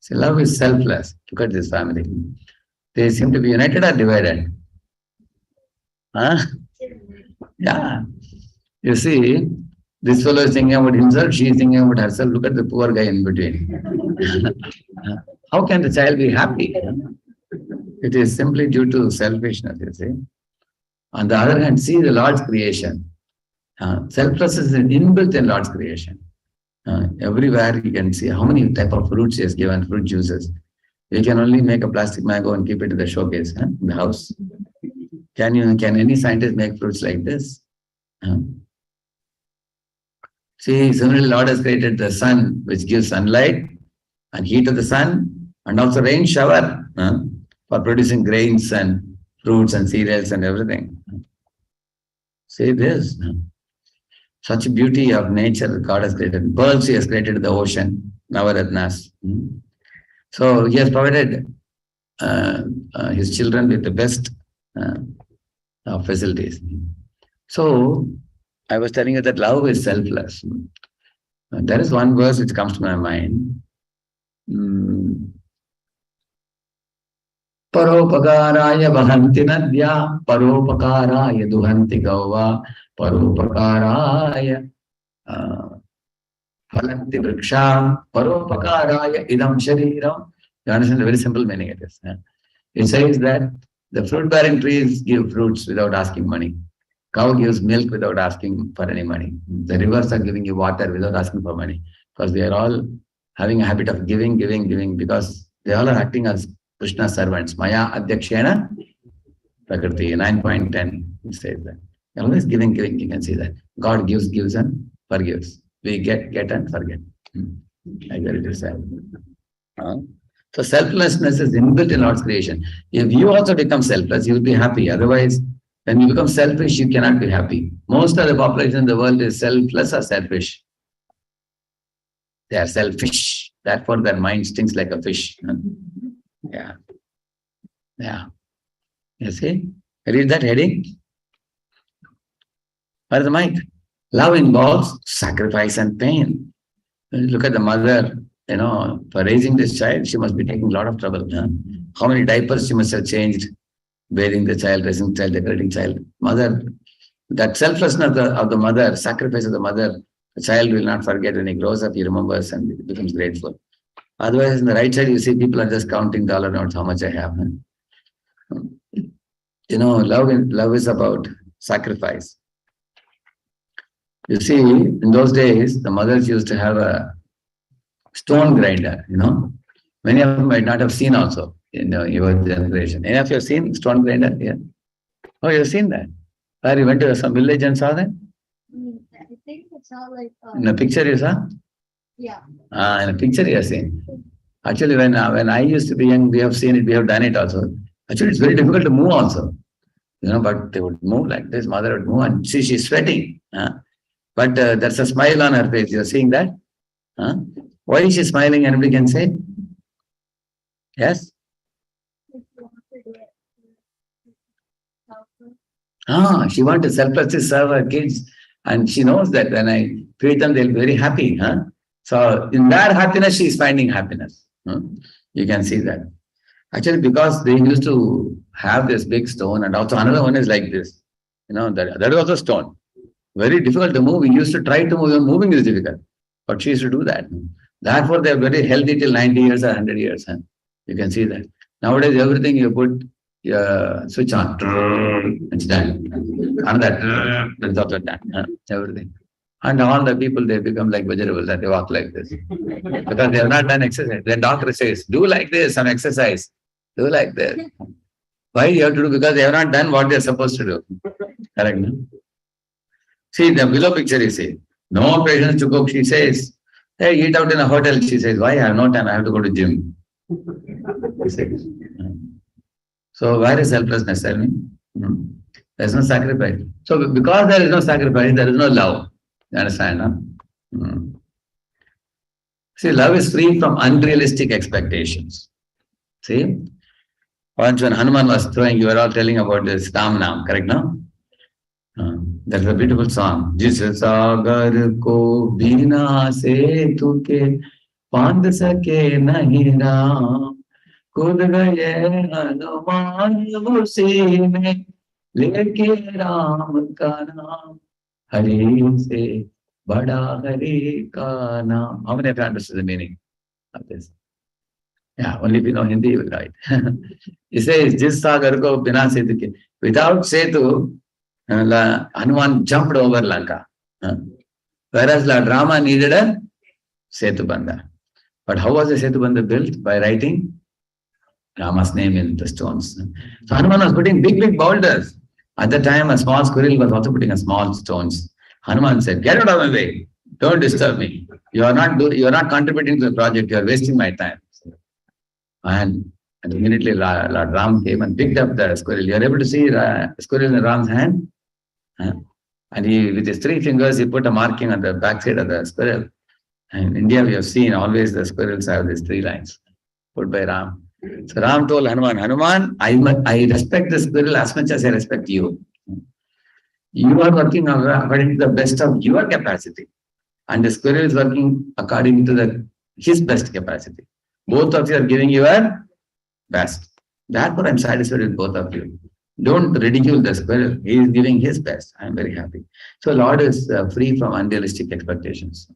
See, love is selfless. Look at this family. They seem to be united or divided? Yeah. You see, this fellow is thinking about himself, she is thinking about herself. Look at the poor guy in between. How can the child be happy? It is simply due to selfishness, you see. On the other hand, see the Lord's creation. Selfless is inbuilt in Lord's creation. Everywhere you can see how many type of fruits he has given, fruit juices. We can only make a plastic mango and keep it in the showcase in the house. Can any scientist make fruits like this? See, similarly, Lord has created the sun, which gives sunlight and heat of the sun, and also rain shower for producing grains and fruits and cereals and everything. See this. Such beauty of nature God has created. Pearls He has created in the ocean, Navaratnas. So He has provided His children with the best facilities. So I was telling you that love is selfless. There is one verse which comes to my mind. Paropakaraya vahanti nadya, paropakaraya duhanti gauva, paropakaraya phalanti vriksha, paropakaraya idam shariram. You understand the very simple meaning it is. It says that the fruit-bearing trees give fruits without asking money. Cow gives milk without asking for any money. The rivers are giving you water without asking for money, because they are all having a habit of giving, because they all are acting as Krishna's servants. Maya Adhyakshena Prakriti, 9.10, it says that. Always giving, you can see that. God gives and forgives. We get and forget. Like that it is said. So selflessness is inbuilt in Lord's creation. If you also become selfless, you will be happy. Otherwise, when you become selfish, you cannot be happy. Most of the population in the world is selfless or selfish. They are selfish. Therefore, their mind stinks like a fish. Yeah. You see? Read that heading. Where is the mic? Love involves sacrifice and pain. Look at the mother, for raising this child, she must be taking a lot of trouble. How many diapers she must have changed, bathing the child, raising the child, decorating child. Mother, that selflessness of the mother, sacrifice of the mother, the child will not forget. When he grows up, he remembers and becomes grateful. Otherwise, in the right side, you see people are just counting dollar notes, how much I have. Love is about sacrifice. You see, in those days, the mothers used to have a stone grinder, Many of them might not have seen also in your generation. Any of you have seen stone grinder? Yeah. Oh, you've seen that? Where you went to some village and saw that? I think it's not like. In a picture you saw? Yeah. In a picture you have seen. Actually, when I used to be young, we have seen it, we have done it also. Actually, it's very difficult to move also. But they would move like this, mother would move and see she's sweating. But there's a smile on her face. You're seeing that? Why is she smiling? Anybody can say? Yes? She wants to selflessly serve her kids. And she knows that when I feed them, they'll be very happy. So in that happiness, she is finding happiness. You can see that. Actually, because they used to have this big stone, and also another one is like this. That is also stone. Very difficult to move. We used to try to move. Even moving is difficult. But she used to do that. Therefore, they are very healthy till 90 years or 100 years. You can see that. Nowadays, everything you put, switch on, it's done. Another, it's also done. Everything. And all the people, they become like vegetables and they walk like this. Because they have not done exercise. Then doctor says, do like this, some exercise. Do like this. Why you have to do? Because they have not done what they are supposed to do. Correct, no? See, the below picture you see. No patience to cook, she says. Hey, eat out in a hotel, she says. Why? I have no time, I have to go to gym. So where is selflessness? Tell me. There is no sacrifice. So because there is no sacrifice, there is no love. You understand? See, love is free from unrealistic expectations. See? Once when Hanuman was throwing, you were all telling about this Ram Naam, correct now? There's a beautiful song. Jis sagar ko bina se tuke pand sake nahi Ram. Kud gaye Hanuman usi mein leke Ram ka naam. Hari se bada Hari ka naam. How many of you understood the meaning of this? Yeah, only if you know Hindi, you will write. He says, Jis sagar ko bina setu ke. Without setu, Hanuman jumped over Lanka. Whereas Lord Rama needed a setu bandha. But how was the setu bandha built? By writing Rama's name in the stones. So Hanuman was putting big boulders. At the time, a small squirrel was also putting a small stones. Hanuman said, get out of my way. Don't disturb me. You are not contributing to the project. You are wasting my time. And immediately Lord Ram came and picked up the squirrel. You are able to see the squirrel in Ram's hand? And he, with his 3 fingers, he put a marking on the backside of the squirrel. And in India, we have seen always the squirrels have these 3 lines put by Ram. So Ram told Hanuman, I respect the squirrel as much as I respect you. You are working according to the best of your capacity. And the squirrel is working according to his best capacity. Both of you are giving your best. Therefore, I'm satisfied with both of you. Don't ridicule the squirrel. He is giving his best. I'm very happy. So Lord is free from unrealistic expectations.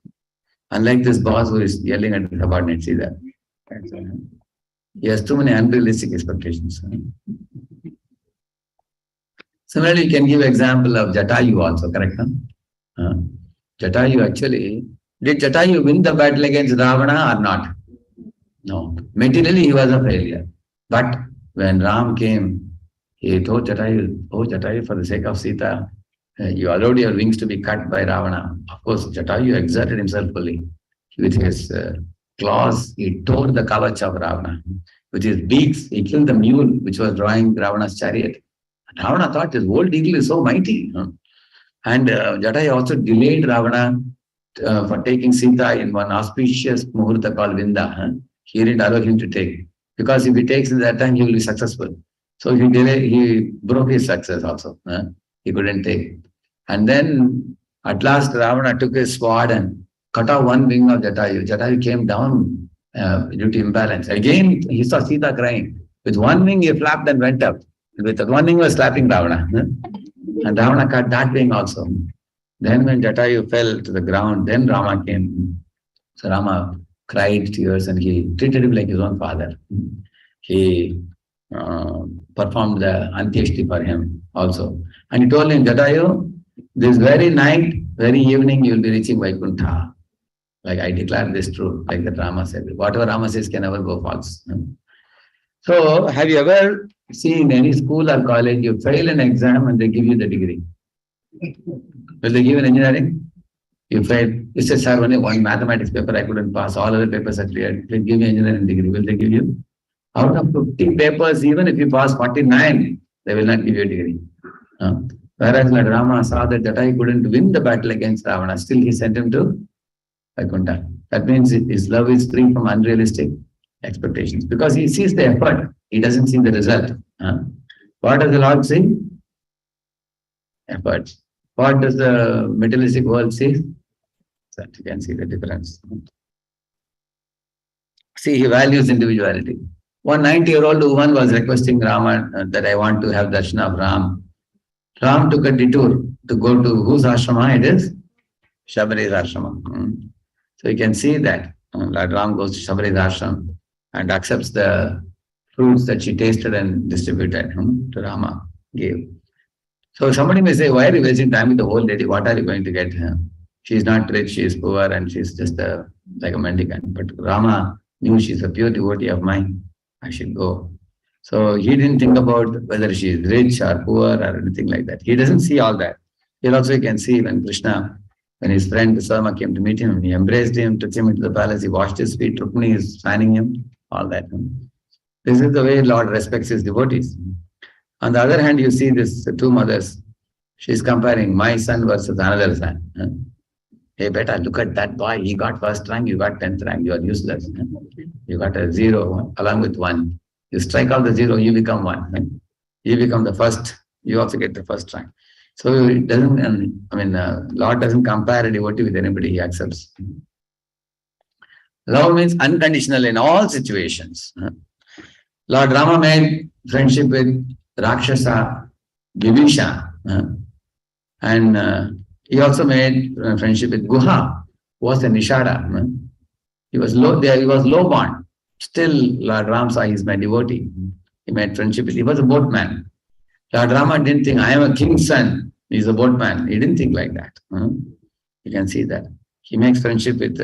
Unlike this boss who is yelling at the subordinate, see that? He has too many unrealistic expectations. Similarly, you can give example of Jatayu also, correct? Jatayu actually, Did Jatayu win the battle against Ravana or not? No. Materially, he was a failure. But when Ram came, he told Jatayu, oh Jatayu, for the sake of Sita, you allowed your wings to be cut by Ravana. Of course, Jatayu exerted himself fully. With his claws, he tore the kavach of Ravana. With his beaks, he killed the mule which was drawing Ravana's chariot. And Ravana thought his old eagle is so mighty. And Jatayu also delayed Ravana for taking Sita in one auspicious muhurta called Vinda. He didn't allow him to take. Because if he takes in that time, he will be successful. So he broke his success also. He couldn't take. And then at last Ravana took his sword and cut off one wing of Jatayu. Jatayu came down due to imbalance. Again, he saw Sita crying. With one wing, he flapped and went up. With one wing, was slapping Ravana. And Ravana cut that wing also. Then when Jatayu fell to the ground, then Rama came. So Rama cried tears and he treated him like his own father. He performed the Antyeshti for him also. And he told him, Jatayu, this very night, very evening, you will be reaching Vaikuntha. Like I declare this truth, like that Rama said. Whatever Rama says can never go false. So, have you ever seen any school or college, you fail an exam and they give you the degree? Will they give an engineering? You fail. You say, sir, only one mathematics paper I couldn't pass, all other papers are cleared. Please give me engineering degree. Will they give you? Out of 50 papers, even if you pass 49, they will not give you a degree. Whereas Lord Rama saw that Jatayu couldn't win the battle against Ravana, still he sent him to Vaikuntha. That means his love is free from unrealistic expectations because he sees the effort, he doesn't see the result. What does the Lord see? Effort. What does the materialistic world see? That you can see the difference. See, he values individuality. One 90-year-old woman was requesting Rama that I want to have darshan of Ram. Ram took a detour to go to whose ashrama it is? Shabari's ashrama. So you can see that Lord Ram goes to Shabari's ashram and accepts the fruits that she tasted and distributed to Rama, gave. So somebody may say, why are you wasting time with the old lady? What are you going to get? She is not rich, she is poor and she is just like a mendicant. But Rama knew she is a pure devotee of mine. I should go. So he didn't think about whether she is rich or poor or anything like that. He doesn't see all that. Here also you can see when Krishna, when his friend Sarma came to meet him, he embraced him, took him into the palace, he washed his feet, Rukmini is fanning him, all that. This is the way Lord respects his devotees. On the other hand, you see these two mothers. She is comparing my son versus another son. Hey, beta, look at that boy. He got first rank, you got 10th rank. You are useless. You got a 0 along with 1. You strike out the 0, you become 1. You become the first. You also get the first rank. So it doesn't, Lord doesn't compare a devotee with anybody. He accepts. Love means unconditional in all situations. Lord Rama made friendship with Rakshasa, Vibhisha, and he also made friendship with Guha, who was a Nishada. He was low born. Still, Lord Ram saw he's my devotee. He made friendship with. He was a boatman. Lord Rama didn't think I am a king's son. He's a boatman. He didn't think like that. You can see that he makes friendship with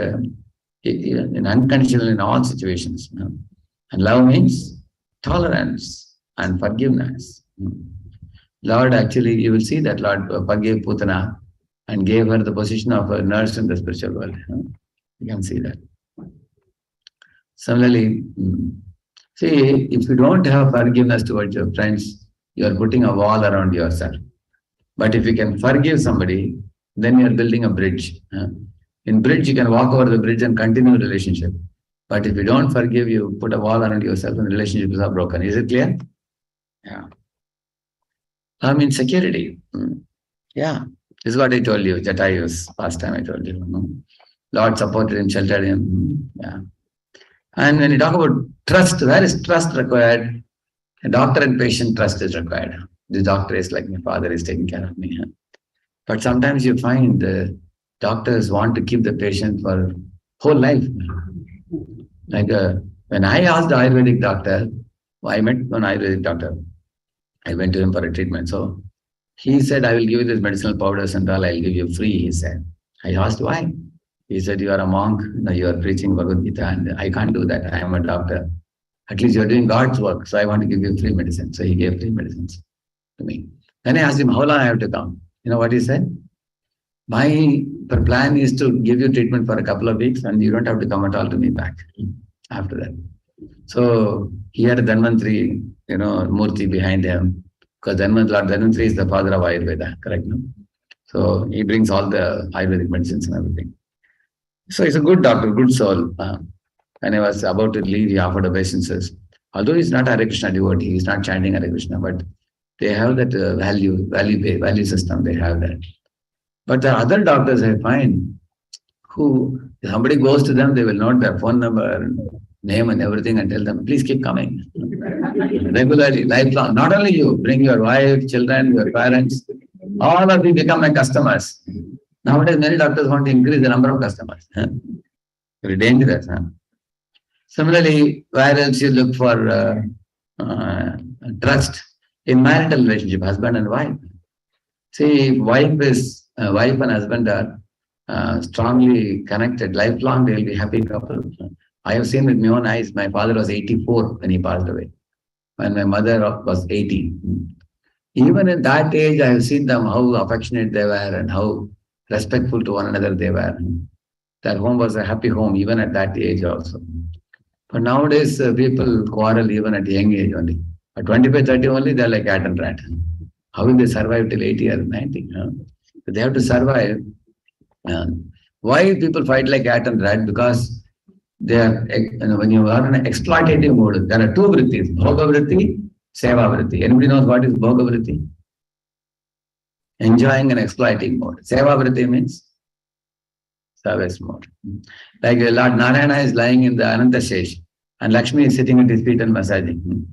in unconditional in all situations. And love means tolerance and forgiveness. Lord, actually, you will see that Lord forgave Putana and gave her the position of a nurse in the spiritual world. You can see that. Similarly, see, if you don't have forgiveness towards your friends, you are putting a wall around yourself. But if you can forgive somebody, then you are building a bridge. In bridge, you can walk over the bridge and continue the relationship. But if you don't forgive, you put a wall around yourself and the relationships are broken. Is it clear? Yeah. I mean, security. Yeah. This is what I told you. Jatayu's last time I told you. Lord supported him, sheltered him. Yeah. And when you talk about trust, where is trust required? A doctor and patient trust is required. The doctor is like my father is taking care of me. But sometimes you find the doctors want to keep the patient for whole life. Like when I asked the Ayurvedic doctor, I met one Ayurvedic doctor. I went to him for a treatment. So he said, I will give you this medicinal powders and all, I'll give you free, he said. I asked why. He said, you are a monk, you are preaching Bhagavad Gita, and I can't do that. I am a doctor. At least you are doing God's work, so I want to give you free medicine. So he gave free medicines to me. Then I asked him, how long I have to come? You know what he said? My plan is to give you treatment for a couple of weeks, and you don't have to come at all to me back after that. So he had a Dhanvantri, Murti behind him, because Lord Dhanvantri is the father of Ayurveda, correct? No? So he brings all the Ayurvedic medicines and everything. So he's a good doctor, good soul. When I was about to leave, he offered obeisances. Although he's not a Hare Krishna devotee, he's not chanting Hare Krishna, but they have that value system, they have that. But the other doctors I find, who somebody goes to them, they will note their phone number, name and everything and tell them, please keep coming. Regularly, lifelong. Not only you, bring your wife, children, your parents, all of you become my customers. Nowadays, many doctors want to increase the number of customers. Very dangerous. Similarly, where else you look for trust? In marital relationship, husband and wife. See, wife and husband are strongly connected. Lifelong, they will be happy couple. I have seen with my own eyes, my father was 84 when he passed away. When my mother was 80. Even at that age, I have seen them, how affectionate they were and how respectful to one another they were. Their home was a happy home, even at that age also. But nowadays, people quarrel even at young age only. At 25, 30 only, they're like cat and rat. How will they survive till 80 or 90? They have to survive. Why people fight like cat and rat? Because they are, when you are in an exploitative mode, there are two vrittis, bhoga vritti, seva vritti. Anybody knows what is bhoga vritti? Enjoying and exploiting mode. Seva vritti means service mode. Like Lord Narayana is lying in the Anantashesh and Lakshmi is sitting at his feet and massaging.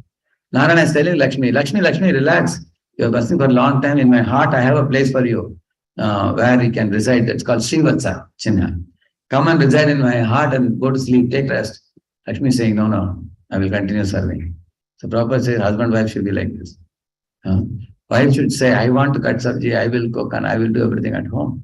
Narayana is telling Lakshmi, relax. You have been for a long time. In my heart, I have a place for you where you can reside. That's called Srivatsa Chinna. Come and reside in my heart and go to sleep, take rest. Lakshmi is saying, no, I will continue serving. So Prabhupada says, husband, wife should be like this. Wife should say, I want to cut sabji, I will cook and I will do everything at home.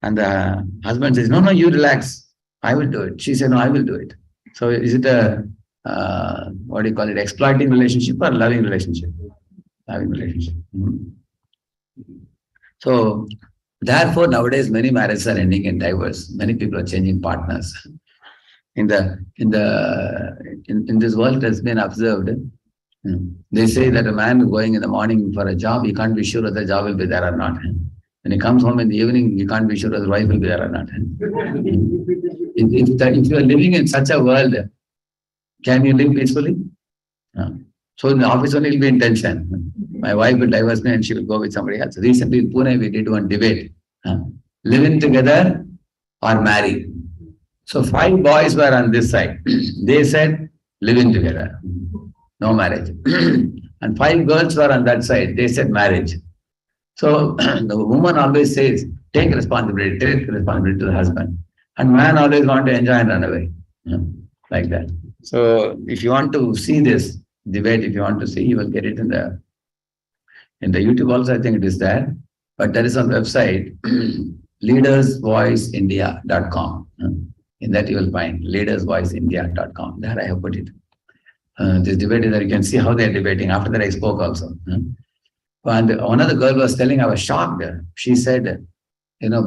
And the husband says, no, you relax. I will do it. She said, no, I will do it. So is it a, exploiting relationship or loving relationship? Loving relationship. So, therefore, nowadays, many marriages are ending in divorce. Many people are changing partners. In this world, it has been observed. They say that a man going in the morning for a job, he can't be sure whether the job will be there or not. When he comes home in the evening, you can't be sure whether the wife will be there or not. If you are living in such a world, can you live peacefully? So in the office only will be in tension. My wife will divorce me and she will go with somebody else. Recently in Pune, we did one debate. Living together or marry. So 5 boys were on this side. They said, living together. No marriage. And 5 girls were on that side. They said marriage. So the woman always says, take responsibility to the husband. And man always want to enjoy and run away. Like that. So if you want to see this debate, if you want to see, you will get it in the YouTube also, I think it is there. But there is a website, leadersvoiceindia.com. In that you will find leadersvoiceindia.com. There I have put it. This debate is there. You can see how they are debating. After that I spoke also. And one of the girl was telling, I was shocked. She said,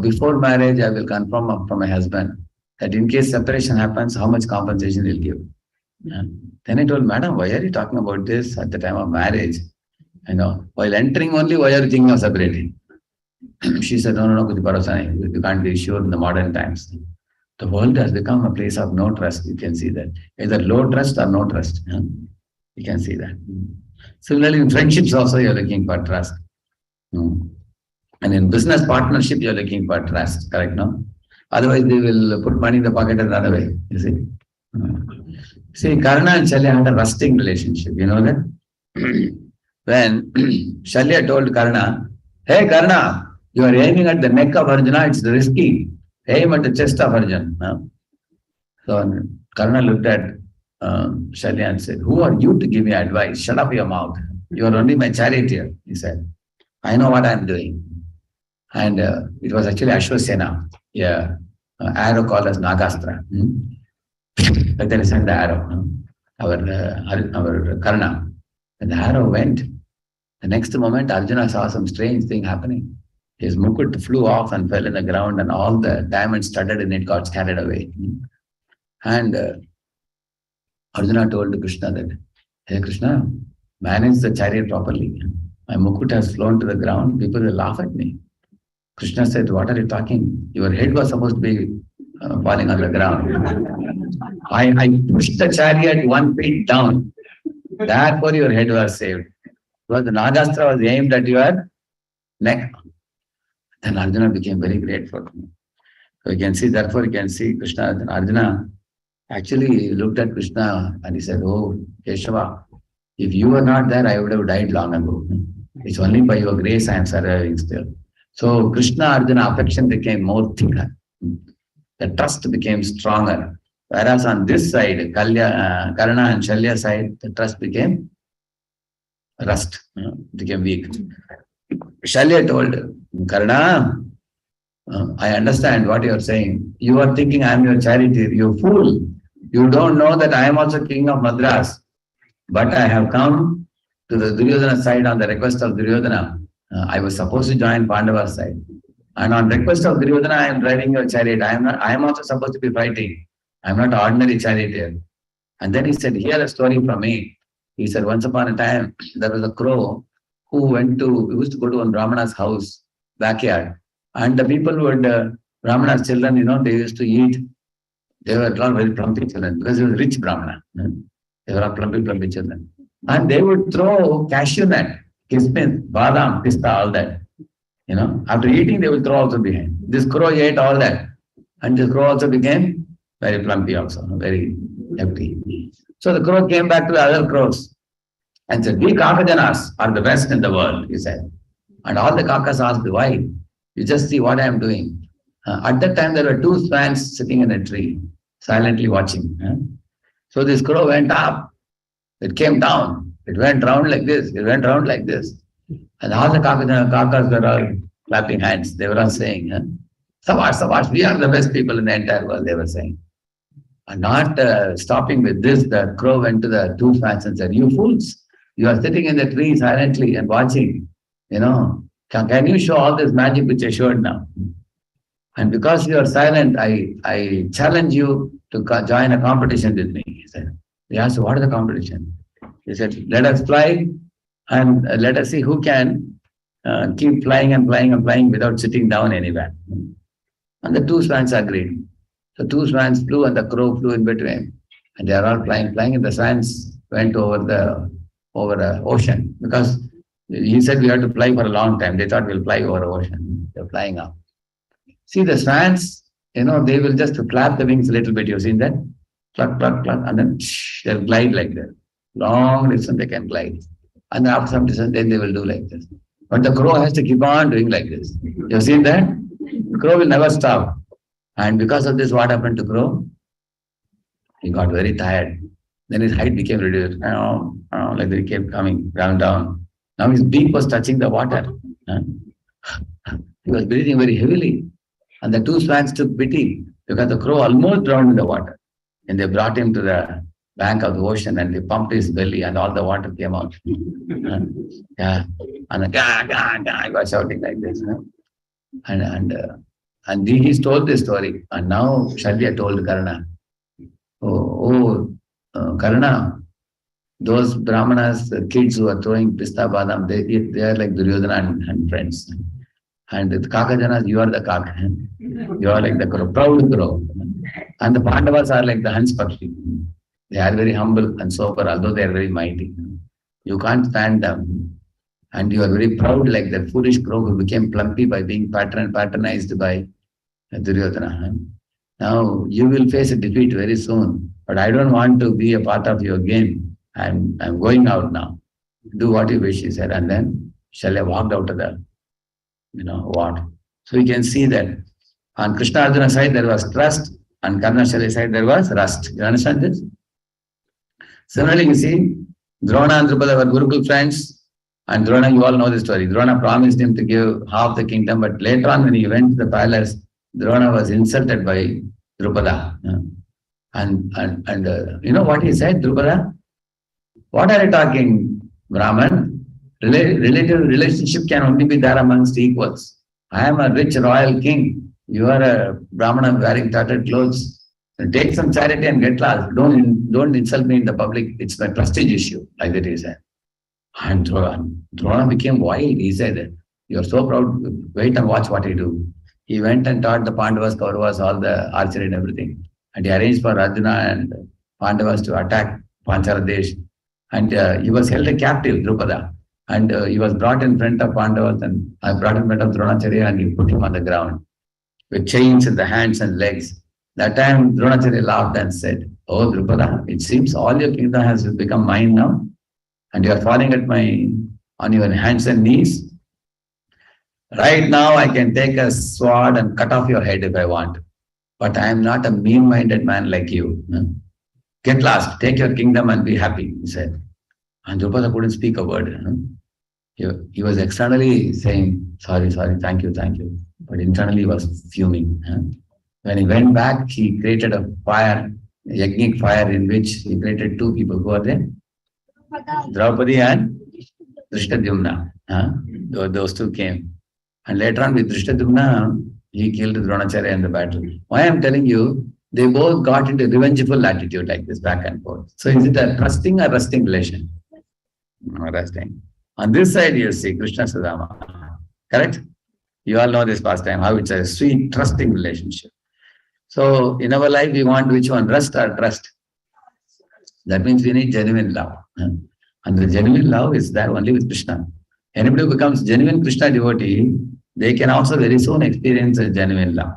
before marriage, I will confirm from my husband that in case separation happens, how much compensation he'll give. Then I told, madam, why are you talking about this at the time of marriage? While entering only, why are you thinking of separating? She said, no, you can't be sure in the modern times. The world has become a place of no trust. You can see that. Either low trust or no trust. You can see that. Similarly, in friendships also, you're looking for trust. And in business partnership, you're looking for trust. Correct, no? Otherwise, they will put money in the pocket and run away. You see? See, Karna and Shalya had a rusting relationship. You know that? When Shalya told Karna, hey Karna, you are aiming at the neck of Arjuna, it's risky. Aim at the chest of Arjuna. So Karna looked at Shalya and said, who are you to give me advice? Shut up your mouth. You are only my charioteer, he said. I know what I am doing. And it was actually Ashwasena. Yeah. arrow called as Nagastra. But there is the arrow, our Karna. When the arrow went, the next moment Arjuna saw some strange thing happening. His mukut flew off and fell in the ground, and all the diamonds studded in it got scattered away. And Arjuna told Krishna that, hey Krishna, manage the chariot properly. My mukut has flown to the ground, people will laugh at me. Krishna said, what are you talking? Your head was supposed to be falling on the ground. I pushed the chariot 1 feet down. Therefore your head was saved. Because the Nagastra was aimed at your neck. Then Arjuna became very grateful. So you can see, therefore you can see Krishna and Arjuna actually looked at Krishna and he said, oh, Keshava, if you were not there, I would have died long ago. It's only by your grace I am surviving still. So Krishna Arjuna affection became more thicker. The trust became stronger. Whereas on this side, Karna and Shalya side, the trust became rust, became weak. Shalya told Karna, I understand what you are saying. You are thinking I am your charioteer. You fool. You don't know that I am also king of Madras. But I have come to the Duryodhana side on the request of Duryodhana. I was supposed to join Pandava's side. And on request of Duryodhana, I am driving your chariot. I am also supposed to be fighting. I am not an ordinary charioteer. And then he said, hear a story from me. He said, once upon a time, there was a crow who used to go to one Brahmana's house, backyard. And the people who had Brahmana's children, they used to eat. They were not very plumpy children because he was rich Brahmana. They were all plumpy children. And they would throw cashew nut, kismis, badam, pista, all that. After eating, they will throw also behind. This crow ate all that. And this crow also became very plumpy also, very hefty. So the crow came back to the other crows and said, we Kakajanas are the best in the world, he said. And all the Kakas asked, why? You just see what I am doing. At that time, there were 2 swans sitting in a tree, silently watching. So this crow went up. It came down. It went round like this. It went round like this. And all the Kakas were all clapping hands. They were all saying, Sabash, Sabash, we are the best people in the entire world, they were saying. And not stopping with this, the crow went to the 2 swans and said, you fools, you are sitting in the tree silently and watching. Can you show all this magic which I showed now? And because you are silent, I challenge you to join a competition with me, he said. He asked, what is the competition? He said, let us fly and let us see who can keep flying and flying and flying without sitting down anywhere. And the 2 swans agreed. The 2 swans flew and the crow flew in between. And they are all flying, and the swans went over the ocean. Because he said we had to fly for a long time. They thought we'll fly over the ocean. They're flying up. See the swans, they will just flap the wings a little bit. You've seen that? Cluck, cluck, cluck. And then they'll glide like that. Long distance they can glide. And after some distance, then they will do like this. But the crow has to keep on doing like this. You've seen that? The crow will never stop. And because of this, what happened to crow? He got very tired. Then his height became reduced. Like he kept coming down. Now his beak was touching the water. He was breathing very heavily. And the 2 swans took pity because the crow almost drowned in the water. And they brought him to the bank of the ocean and they pumped his belly and all the water came out. And he was shouting like this. And he told this story. And now Shalya told Karna, Karna, those Brahmanas, kids who are throwing pista badam, they are like Duryodhana and friends. And the Kakajanas, you are the Kaka. You are like the crow, proud crow. And the Pandavas are like the Hans Pakshi. They are very humble and sober, although they are very mighty. You can't stand them. And you are very proud like that foolish crow who became plumpy by being patronized by Duryodhana. Now you will face a defeat very soon. But I don't want to be a part of your game. I'm going out now. Do what you wish, he said. And then Shalya walked out of the water. So you can see that on Krishna Arjuna side there was trust, on Karna Shalya side there was rust. You understand this? Similarly, you see, Drona and Drupada were Gurukul friends, and Drona, you all know the story. Drona promised him to give half the kingdom, but later on when he went to the palace, Drona was insulted by Drupada. You know what he said, Drupada? What are you talking, Brahman? Relationship can only be there amongst equals. I am a rich royal king. You are a Brahmana wearing tattered clothes. Take some charity and get lost. Don't insult me in the public. It's my prestige issue, like that he said. And Drona became wild. He said, "You're so proud. Wait and watch what I do." He went and taught the Pandavas, Kauravas, all the archery and everything. And he arranged for Arjuna and Pandavas to attack Panchara Desh. And he was held a captive, Drupada. And he was brought in front of Pandavas and brought in front of Dronacharya, and he put him on the ground with chains in the hands and legs. That time Dronacharya laughed and said, "Oh Drupada, it seems all your kingdom has become mine now, and you are falling on your hands and knees. Right now I can take a sword and cut off your head if I want. But I am not a mean-minded man like you. Get lost, take your kingdom and be happy," he said. And Drupada couldn't speak a word. He was externally saying, sorry, thank you. But internally he was fuming. When he went back, he created a fire, a yagnic fire, in which he created two people. Who are they? Draupadi and Drishtadyumna. Those two came. And later on with Drishtadyumna, he killed Dronacharya in the battle. Why I'm telling you, they both got into revengeful attitude like this, back and forth. So is it a trusting or rusting relation? Rusting. On this side, you see Krishna Sudama. Correct? You all know this pastime, how it's a sweet, trusting relationship. So in our life, we want which one? Rust or trust? That means we need genuine love. And the genuine love is there only with Krishna. Anybody who becomes genuine Krishna devotee, they can also very soon experience a genuine love.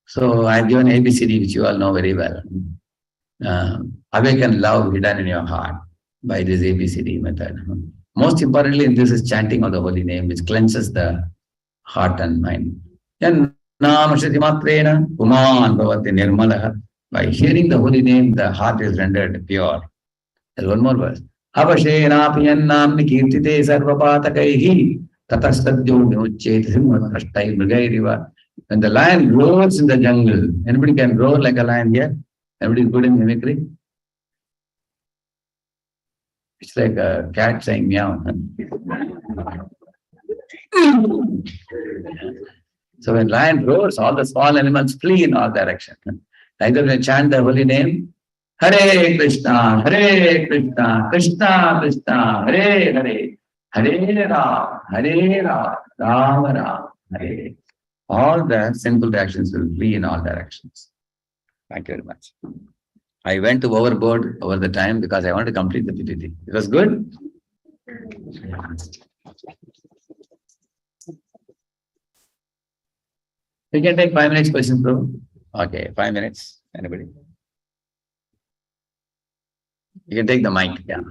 So I've given ABCD, which you all know very well. Awaken love hidden in your heart by this ABCD method. Most importantly, this is chanting of the holy name, which cleanses the heart and mind. By hearing the holy name, the heart is rendered pure. There's one more verse. When the lion roars in the jungle, anybody can roar like a lion here? Everybody is good in mimicry? It's like a cat saying meow. So when lion roars, all the small animals flee in all directions. Either when chant the holy name, Hare Krishna, Krishna Krishna, Hare Hare, Hare Ram, Rama Ram, Hare. All the sinful reactions will flee in all directions. Thank you very much. I went overboard over the time because I wanted to complete the PPT. It was good? We can take 5 minutes question, bro. Okay, 5 minutes. Anybody? You can take the mic. Yeah.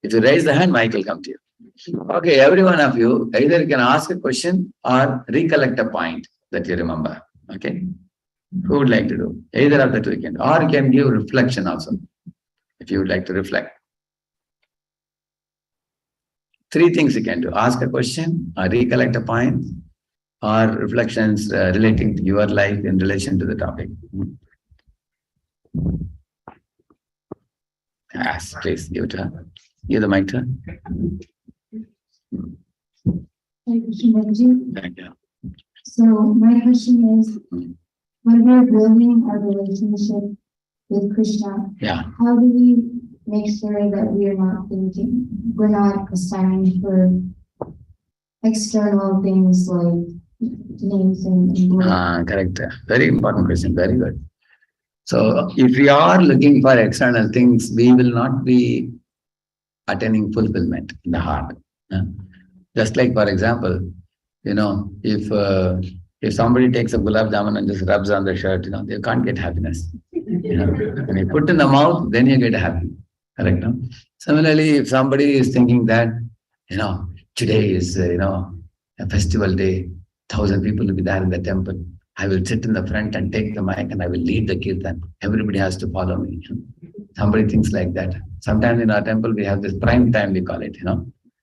If you raise the hand, mic will come to you. Okay, every one of you, either you can ask a question or recollect a point that you remember. Okay? Who would like to do? Either of the two you can. Or you can give reflection also, if you would like to reflect. 3 things you can do. Ask a question, or recollect a point, or reflections relating to your life in relation to the topic. Yes, please, give it to her. Give the mic to her. Thank you. So my question is, when we're building our relationship with Krishna, how do we make sure that we're not assigning for external things like names and correct. Very important question. Very good. So if we are looking for external things, we will not be attaining fulfillment in the heart. Just like, for example, if somebody takes a gulab jamun and just rubs on the shirt, they can't get happiness. When you put in the mouth, then you get happy. Correct? No? Similarly, if somebody is thinking that, today is, a festival day, 1,000 people will be there in the temple. I will sit in the front and take the mic and I will lead the kirtan. Everybody has to follow me. Somebody thinks like that. Sometimes in our temple, we have this prime time, we call it,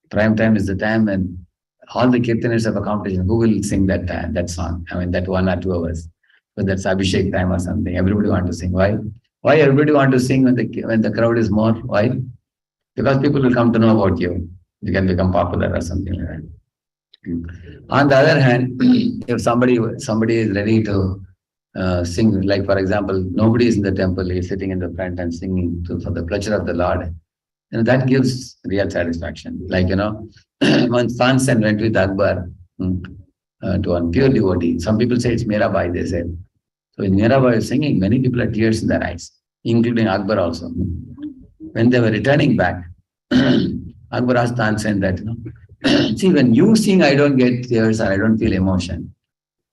Prime time is the time when all the kirtaners have a competition. Who will sing that song? I mean, that 1 or 2 hours. So that's Abhishek time or something. Everybody want to sing. Why? Why everybody want to sing when the crowd is more? Why? Because people will come to know about you. You can become popular or something like that. On the other hand, if somebody is ready to sing, like for example, nobody is in the temple, he is sitting in the front and singing for the pleasure of the Lord, that gives real satisfaction. Like, when Tansen went with Akbar to one pure devotee, some people say it's Mirabai, they say. So in Mirabai is singing, many people had tears in their eyes, including Akbar also. When they were returning back, Akbar asked Tansen that, see, when you sing, I don't get tears or I don't feel emotion.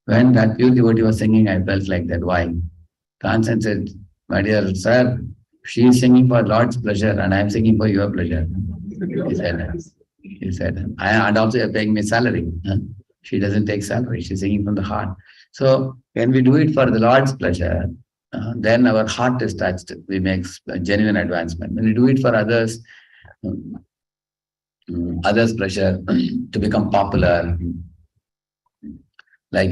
When that pure devotee was singing, I felt like that. Why? Tansen said, my dear sir, she is singing for Lord's pleasure and I am singing for your pleasure. He said, and also you're paying me salary. She doesn't take salary. She's singing from the heart. So when we do it for the Lord's pleasure, then our heart is touched. We make a genuine advancement. When we do it for others' pleasure, to become popular, like,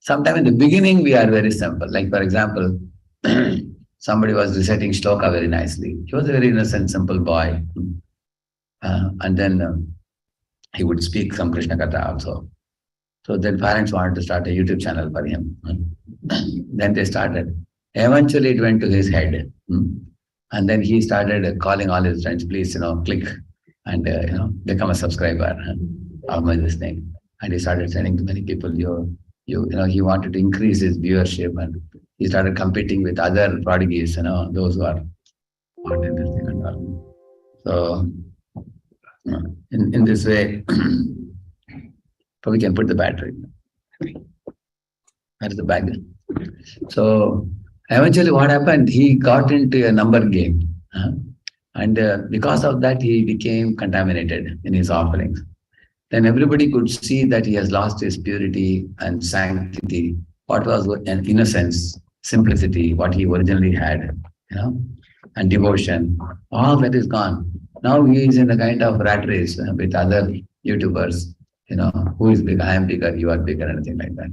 sometime in the beginning, we are very simple. Like, for example, somebody was reciting shloka very nicely. He was a very innocent, simple boy. And then he would speak some Krishna Katha also. So then parents wanted to start a YouTube channel for him. Then they started. Eventually it went to his head. And then he started calling all his friends, please, click and, become a subscriber of my this thing. And he started sending to many people, he wanted to increase his viewership and he started competing with other prodigies, those who are not in this thing and all. So in this way, we can put the battery. That is the bag. So eventually what happened, he got into a number game. And because of that, he became contaminated in his offerings. Then everybody could see that he has lost his purity and sanctity, what was an innocence, simplicity, what he originally had, and devotion. All that is gone. Now he is in a kind of rat race with other YouTubers, who is big, I am bigger, you are bigger, anything like that.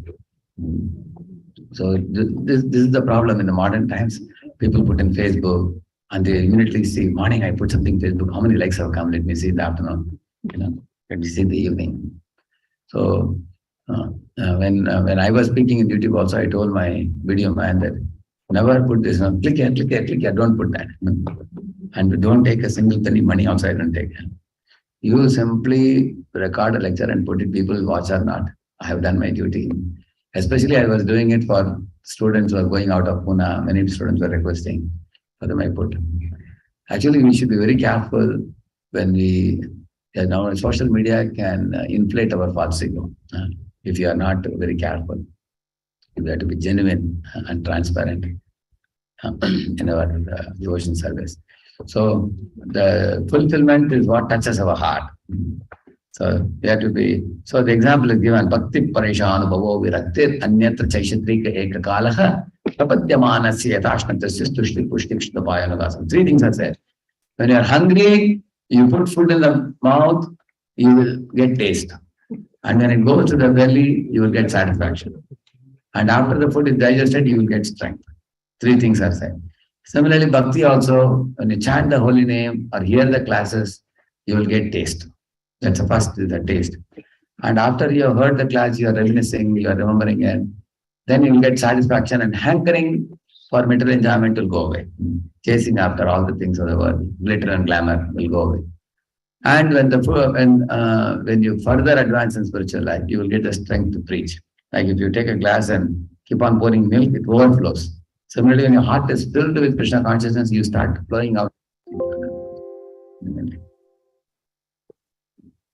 So this is the problem in the modern times. People put in Facebook and they immediately see, morning I put something Facebook, how many likes have come, let me see in the afternoon, let me see in the evening. So when I was speaking in YouTube also, I told my video man that never put this, click here, don't put that. And don't take a single penny money also, I don't take. You simply record a lecture and put it, people will watch or not. I have done my duty. Especially I was doing it for students who are going out of Pune. Many students were requesting for them I put. Actually, we should be very careful when now social media can inflate our false ego if you are not very careful. We have to be genuine and transparent in our devotion service. So the fulfillment is what touches our heart. So we have to be. So the example is given: Bhakti Parishanu Bhavo Viraktir Anyatra Chaishatrika Ekakalaha Prapadyamanasya Yatashnatasya Stushti Pushti Kshtapayanagasam. 3 things are said. When you are hungry, you put food in the mouth, you will get taste. And when it goes to the belly, you will get satisfaction. And after the food is digested, you will get strength. 3 things are said. Similarly, bhakti also, when you chant the holy name or hear the classes, you will get taste. That's the first, the taste. And after you have heard the class, you are reminiscing, you are remembering it, then you will get satisfaction and hankering for material enjoyment will go away. Chasing after all the things of the world, glitter and glamour will go away. And when you further advance in spiritual life, you will get the strength to preach. Like if you take a glass and keep on pouring milk, it overflows. Similarly, when your heart is filled with Krishna consciousness, you start flowing out.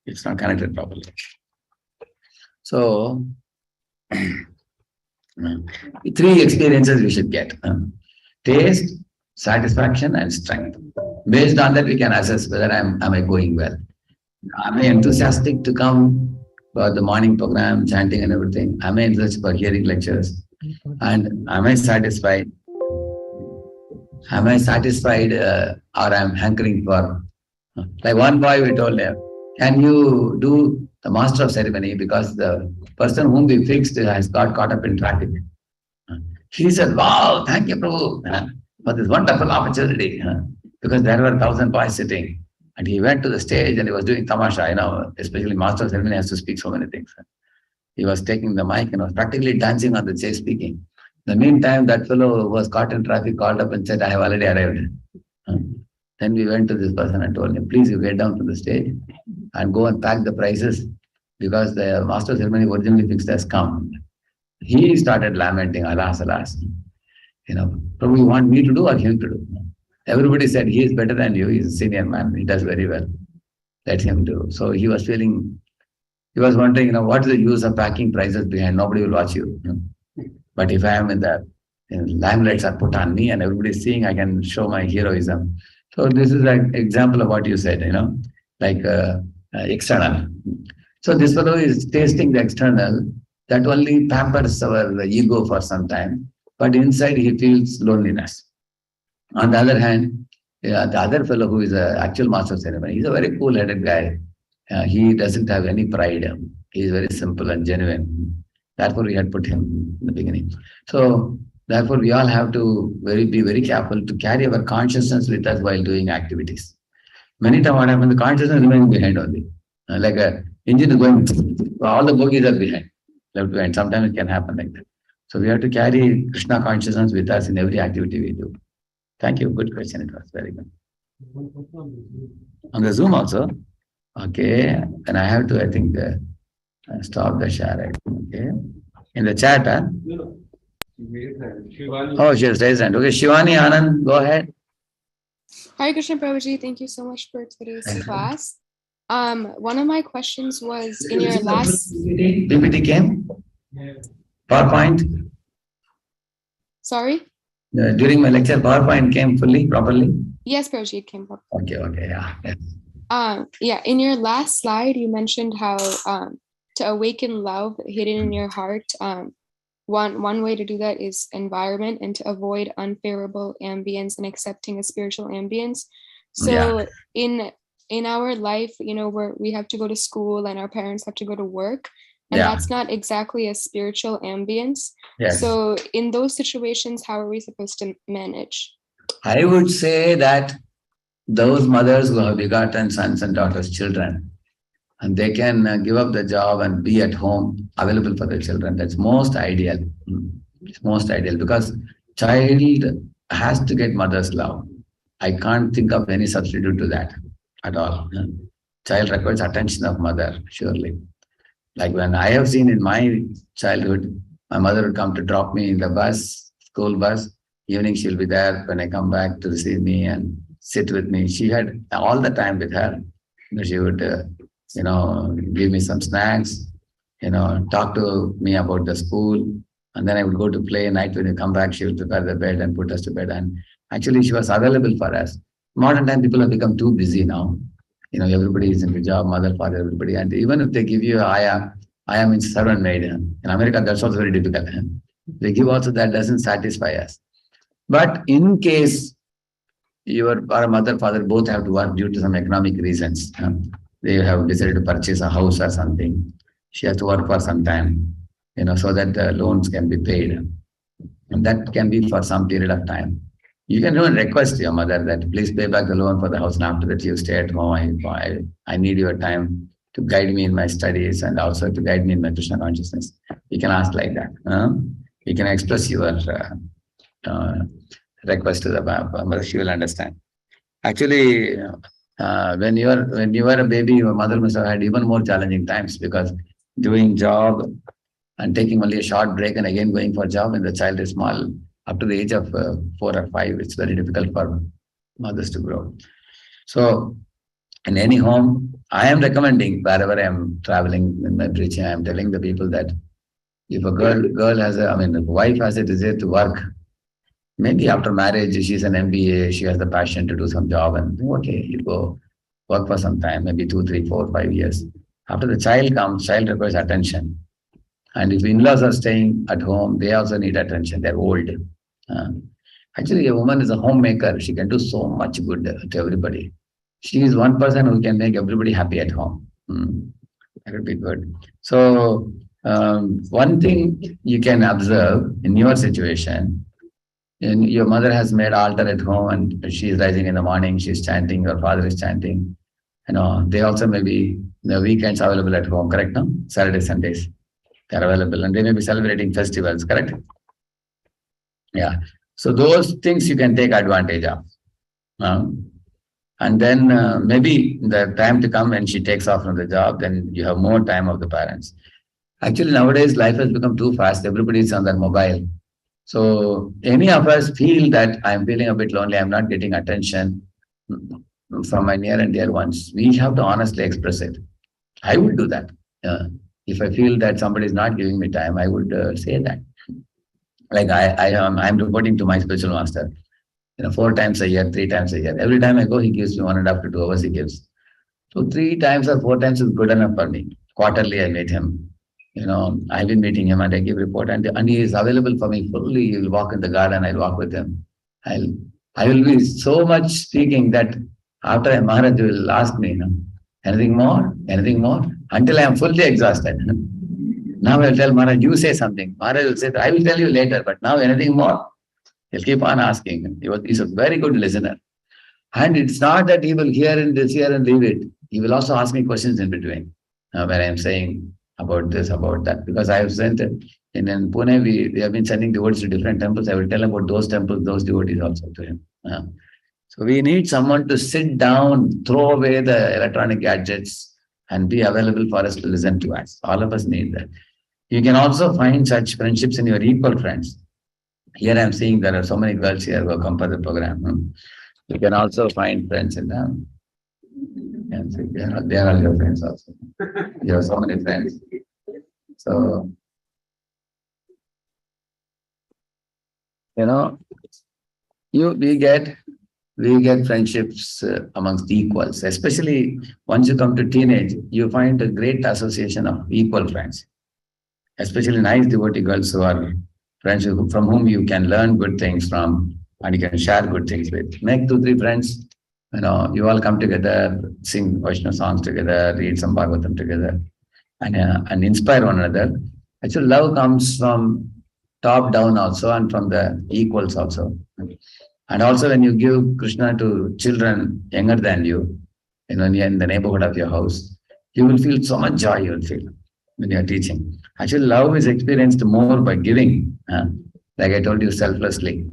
It's not connected properly. So, 3 experiences we should get. Taste, satisfaction, and strength. Based on that, we can assess whether am I going well. Am I enthusiastic to come for the morning program, chanting and everything? Am I interested for hearing lectures? And am I satisfied? Am I satisfied or I'm hankering for? Like one boy, we told him, Can you do the master of ceremony because the person whom we fixed has got caught up in traffic? He said, wow, thank you, Prabhu, for this wonderful opportunity. Because there were 1,000 boys sitting. And he went to the stage and he was doing tamasha, especially master of ceremony has to speak so many things. He was taking the mic and was practically dancing on the stage speaking. In the meantime, that fellow who was caught in traffic called up and said, I have already arrived. Then we went to this person and told him, please, you get down to the stage and go and pack the prices because the master of ceremony originally fixed has come. He started lamenting, alas, alas. Prabhu, you want me to do or him to do? Everybody said, he is better than you. He's a senior man. He does very well. Let him do. So he was wondering, what is the use of packing prices behind? Nobody will watch you. But if I am in the limelights are put on me and everybody is seeing, I can show my heroism. So this is an example of what you said, like external. So this fellow is tasting the external. That only pampers our ego for some time. But inside he feels loneliness. On the other hand, the other fellow who is an actual master of ceremony, he's a very cool-headed guy. He doesn't have any pride. He is very simple and genuine. Therefore, we had put him in the beginning. So, therefore, we all have to be very careful to carry our consciousness with us while doing activities. Many times what happens, the consciousness remains behind only. Like an engine is going, all the bogies are behind, left behind. Sometimes it can happen like that. So, we have to carry Krishna consciousness with us in every activity we do. Thank you. Good question. It was very good. On the Zoom also? Okay. And I have to, I think, stop the share. Okay. In the chat, Oh, she has raised hand. Okay, Shivani Anand, go ahead. Hare Krishna Prabhuji, thank you so much for today's class. One of my questions was in your last PPT came? PowerPoint? Sorry? During my lecture, PowerPoint came fully, properly? Yes, Prabhuji, it came up. Okay, yeah. Yeah, in your last slide, you mentioned how to awaken love hidden in your heart. One way to do that is environment and to avoid unfavorable ambience and accepting a spiritual ambience. So in our life, where we have to go to school and our parents have to go to work, and that's not exactly a spiritual ambience. Yes. So in those situations, how are we supposed to manage? I would say that those mothers who have begotten sons and daughters, children, and they can give up the job and be at home available for the children. That's most ideal. It's most ideal because child has to get mother's love. I can't think of any substitute to that at all. Child requires attention of mother, surely. Like when I have seen in my childhood, my mother would come to drop me in the bus, school bus. Evening she'll be there when I come back to receive me and sit with me. She had all the time with her. She would give me some snacks, talk to me about the school. And then I would go to play. Night when you come back, she would prepare the bed and put us to bed. And actually, she was available for us. Modern time, people have become too busy now. Everybody is in the job, mother, father, everybody. And even if they give you aya means servant maid. In America, that's also very difficult. They give also, that doesn't satisfy us. But in case your mother, father both have to work due to some economic reasons, they have decided to purchase a house or something. She has to work for some time, so that the loans can be paid. And that can be for some period of time. You can even request your mother that please pay back the loan for the house, and after that you stay at home. I need your time to guide me in my studies and also to guide me in my Krishna consciousness. You can ask like that. You can express your request to the mother. She will understand. Actually, when you were a baby, your mother must have had even more challenging times because doing job and taking only a short break and again going for job when the child is small, up to the age of 4 or 5, it's very difficult for mothers to grow. So in any home, I am recommending wherever I am traveling in my preaching, I am telling the people that if a if a wife has a desire to work, maybe after marriage, she's an MBA, she has the passion to do some job and okay, you go work for some time, maybe 2, 3, 4, 5 years. After the child comes, child requires attention. And if in-laws are staying at home, they also need attention. They're old. Actually, a woman is a homemaker. She can do so much good to everybody. She is one person who can make everybody happy at home. That would be good. So, one thing you can observe in your situation, your mother has made altar at home and she is rising in the morning, she's chanting, your father is chanting. They also may be the weekends available at home, correct? No? Saturdays, Sundays, they're available and they may be celebrating festivals, correct? Yeah. So those things you can take advantage of. And then maybe the time to come when she takes off from the job, then you have more time of the parents. Actually, nowadays life has become too fast. Everybody is on their mobile. So any of us feel that I'm feeling a bit lonely, I'm not getting attention from my near and dear ones. We have to honestly express it. I would do that. If I feel that somebody is not giving me time, I would say that. Like I'm reporting to my spiritual master. 4 times a year, 3 times a year. Every time I go, he gives me 1.5 to 2 hours. He gives. So 3 times or 4 times is good enough for me. Quarterly, I meet him. I've been meeting him and I give report and he is available for me fully. He'll walk in the garden. I'll walk with him. I will be so much speaking that after Maharaj will ask me, anything more? Anything more? Until I am fully exhausted. Now I'll tell Maharaj, you say something. Maharaj will say, I will tell you later, but now anything more? He'll keep on asking. He's a very good listener. And it's not that he will hear and this here and leave it. He will also ask me questions in between when I'm saying about this, about that. Because I have sent in Pune, we have been sending devotees to different temples. I will tell about those temples, those devotees also to him. So we need someone to sit down, throw away the electronic gadgets and be available for us to listen to us. All of us need that. You can also find such friendships in your equal friends. Here I'm seeing there are so many girls here who have come for the program. You can also find friends in them. And see, they are all your friends also. You have so many friends. So, we get friendships amongst equals, especially once you come to teenage, you find a great association of equal friends, especially nice devotee girls who are friends from whom you can learn good things from and you can share good things with. Make 2, 3 friends, you all come together, sing Vaishnava songs together, read some Bhagavatam together and inspire one another. Actually, love comes from top down also and from the equals also. And also when you give Krishna to children younger than you, in the neighborhood of your house, you will feel so much joy you will feel when you are teaching. Actually, love is experienced more by giving, like I told you, selflessly.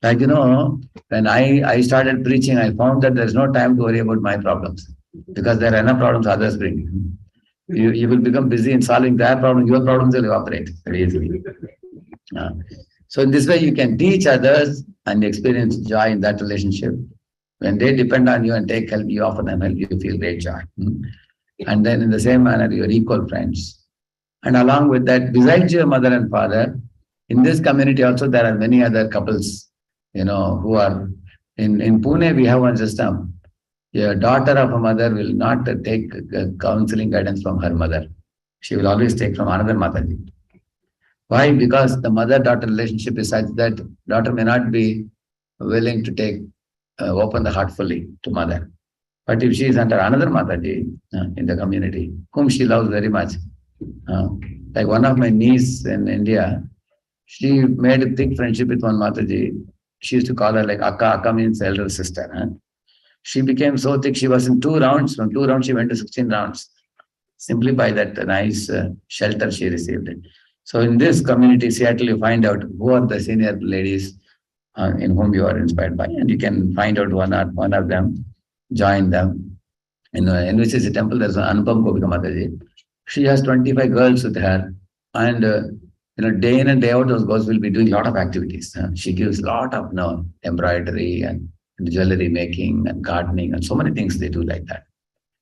Like, when I started preaching, I found that there's no time to worry about my problems because there are enough problems others bring. You will become busy in solving their problems, your problems will evaporate very easily. So in this way, you can teach others and experience joy in that relationship. When they depend on you and take help, you offer them help, you feel great joy. And then in the same manner, you're equal friends. And along with that, besides your mother and father, in this community also, there are many other couples, who are, in Pune, we have one system. A daughter of a mother will not take counseling guidance from her mother. She will always take from another Mataji. Why? Because the mother-daughter relationship is such that daughter may not be willing to open the heart fully to mother. But if she is under another Mataji in the community, whom she loves very much, like one of my niece in India, she made a thick friendship with one Mataji. She used to call her like Akka. Akka means elder sister. She became so thick, she was in 2 rounds. From 2 rounds, she went to 16 rounds. Simply by that nice shelter she received it. So in this community, Seattle, you find out who are the senior ladies in whom you are inspired by. And you can find out one of them, join them. In NVCC temple, there's an Anupam Gopika Mataji. She has 25 girls with her. And day in and day out, those girls will be doing a lot of activities. She gives a lot of embroidery and jewelry making and gardening and so many things they do like that.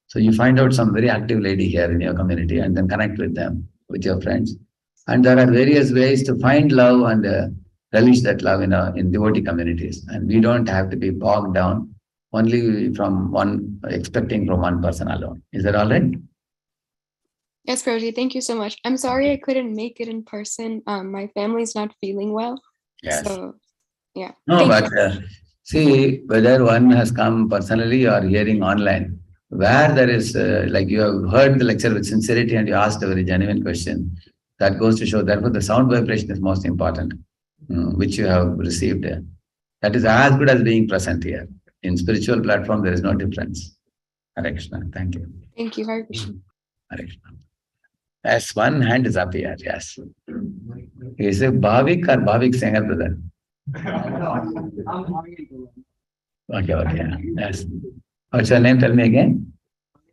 So you find out some very active lady here in your community and then connect with them, with your friends. And there are various ways to find love and release that love in devotee communities. And we don't have to be bogged down only expecting from one person alone. Is that all right? Yes, Prabhuji, thank you so much. I'm sorry I couldn't make it in person. My family's not feeling well. Yes. So, yeah. No, but see, whether one has come personally or hearing online, Where there is, like you have heard the lecture with sincerity and you asked a very genuine question, that goes to show, therefore the sound vibration is most important, which you have received. That is as good as being present here. In spiritual platform, there is no difference. Hare Krishna. Thank you. Thank you, Hare Krishna. Hare Krishna. Yes, one hand is up here. Yes. Is it Bhavik or Bhavik Singer, brother? Okay, okay. Yes. What's your name? Tell me again.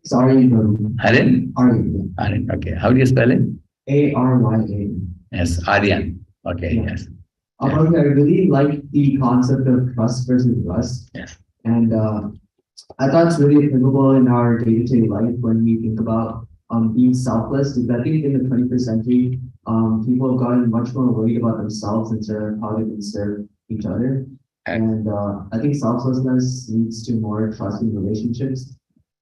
Sorry, Harin? Aryan. Aryan. Okay. How do you spell it? Aryan. Yes, Aryan. Okay, Yeah. yes. I really like the concept of trust versus rust. Yes. And I thought it's really applicable in our day-to-day life when we think about being selfless. Because I think in the 21st century, people have gotten much more worried about themselves instead of how they can serve each other. And I think selflessness leads to more trusting relationships.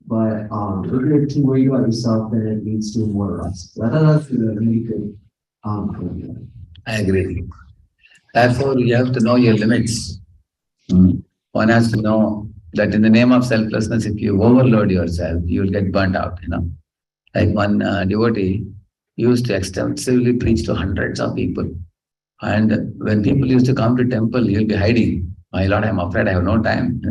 But if you're too worried about yourself, then it leads to more rust. So I thought that's a really good. I agree. Therefore, you have to know your limits. One has to know that in the name of selflessness, if you overload yourself, you will get burnt out, Like one devotee used to extensively preach to hundreds of people. And when people used to come to temple, he'll be hiding. My Lord, I'm afraid I have no time.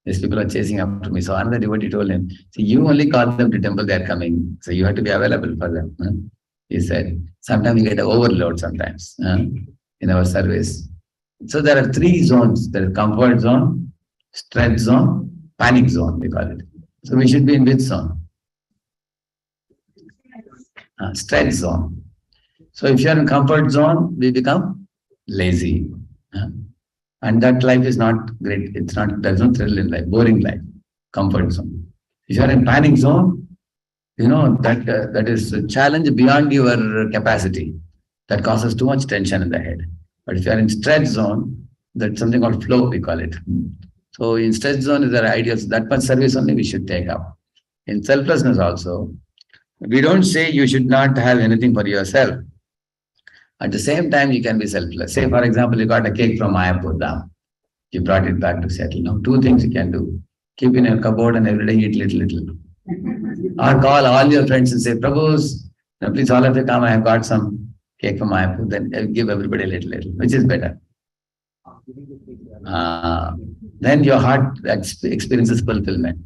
These people are chasing after me. So another devotee told him, see, you only call them to temple, they're coming. So you have to be available for them. He said, sometimes we get overload sometimes in our service. So there are three zones. There is comfort zone, stress zone, panic zone, we call it. So we should be in which zone? Stress zone. So if you are in comfort zone, we become lazy. And that life is not great. It's not, there's no thrill in life, boring life, comfort zone. If you are in panic zone, that is a challenge beyond your capacity. That causes too much tension in the head. But if you are in stress zone, that's something called flow, we call it. So in stress zone is our ideal. So that much service only we should take up. In selflessness also, we don't say you should not have anything for yourself. At the same time, you can be selfless. Say, for example, you got a cake from Mayapur Dham. You brought it back to settle. Now, two things you can do. Keep in your cupboard and every day eat little. Or call all your friends and say, Prabhus, please all of you come, I have got some cake from Mayapur. Then give everybody a little. Which is better? Then your heart experiences fulfillment.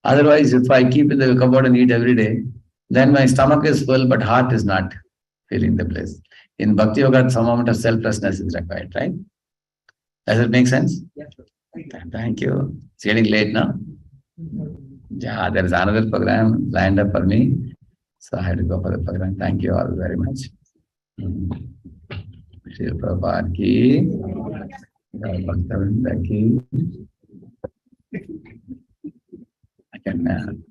Otherwise, if I keep in the cupboard and eat every day, then my stomach is full, but heart is not filling the place. In Bhakti Yoga, some amount of selflessness is required, right? Does it make sense? Yes. Thank you. It's getting late now. Yeah, there is another program lined up for me. So I had to go for the program. Thank you all very much. Shri Prabhupada ki, Bhakta Vrinda ki. I can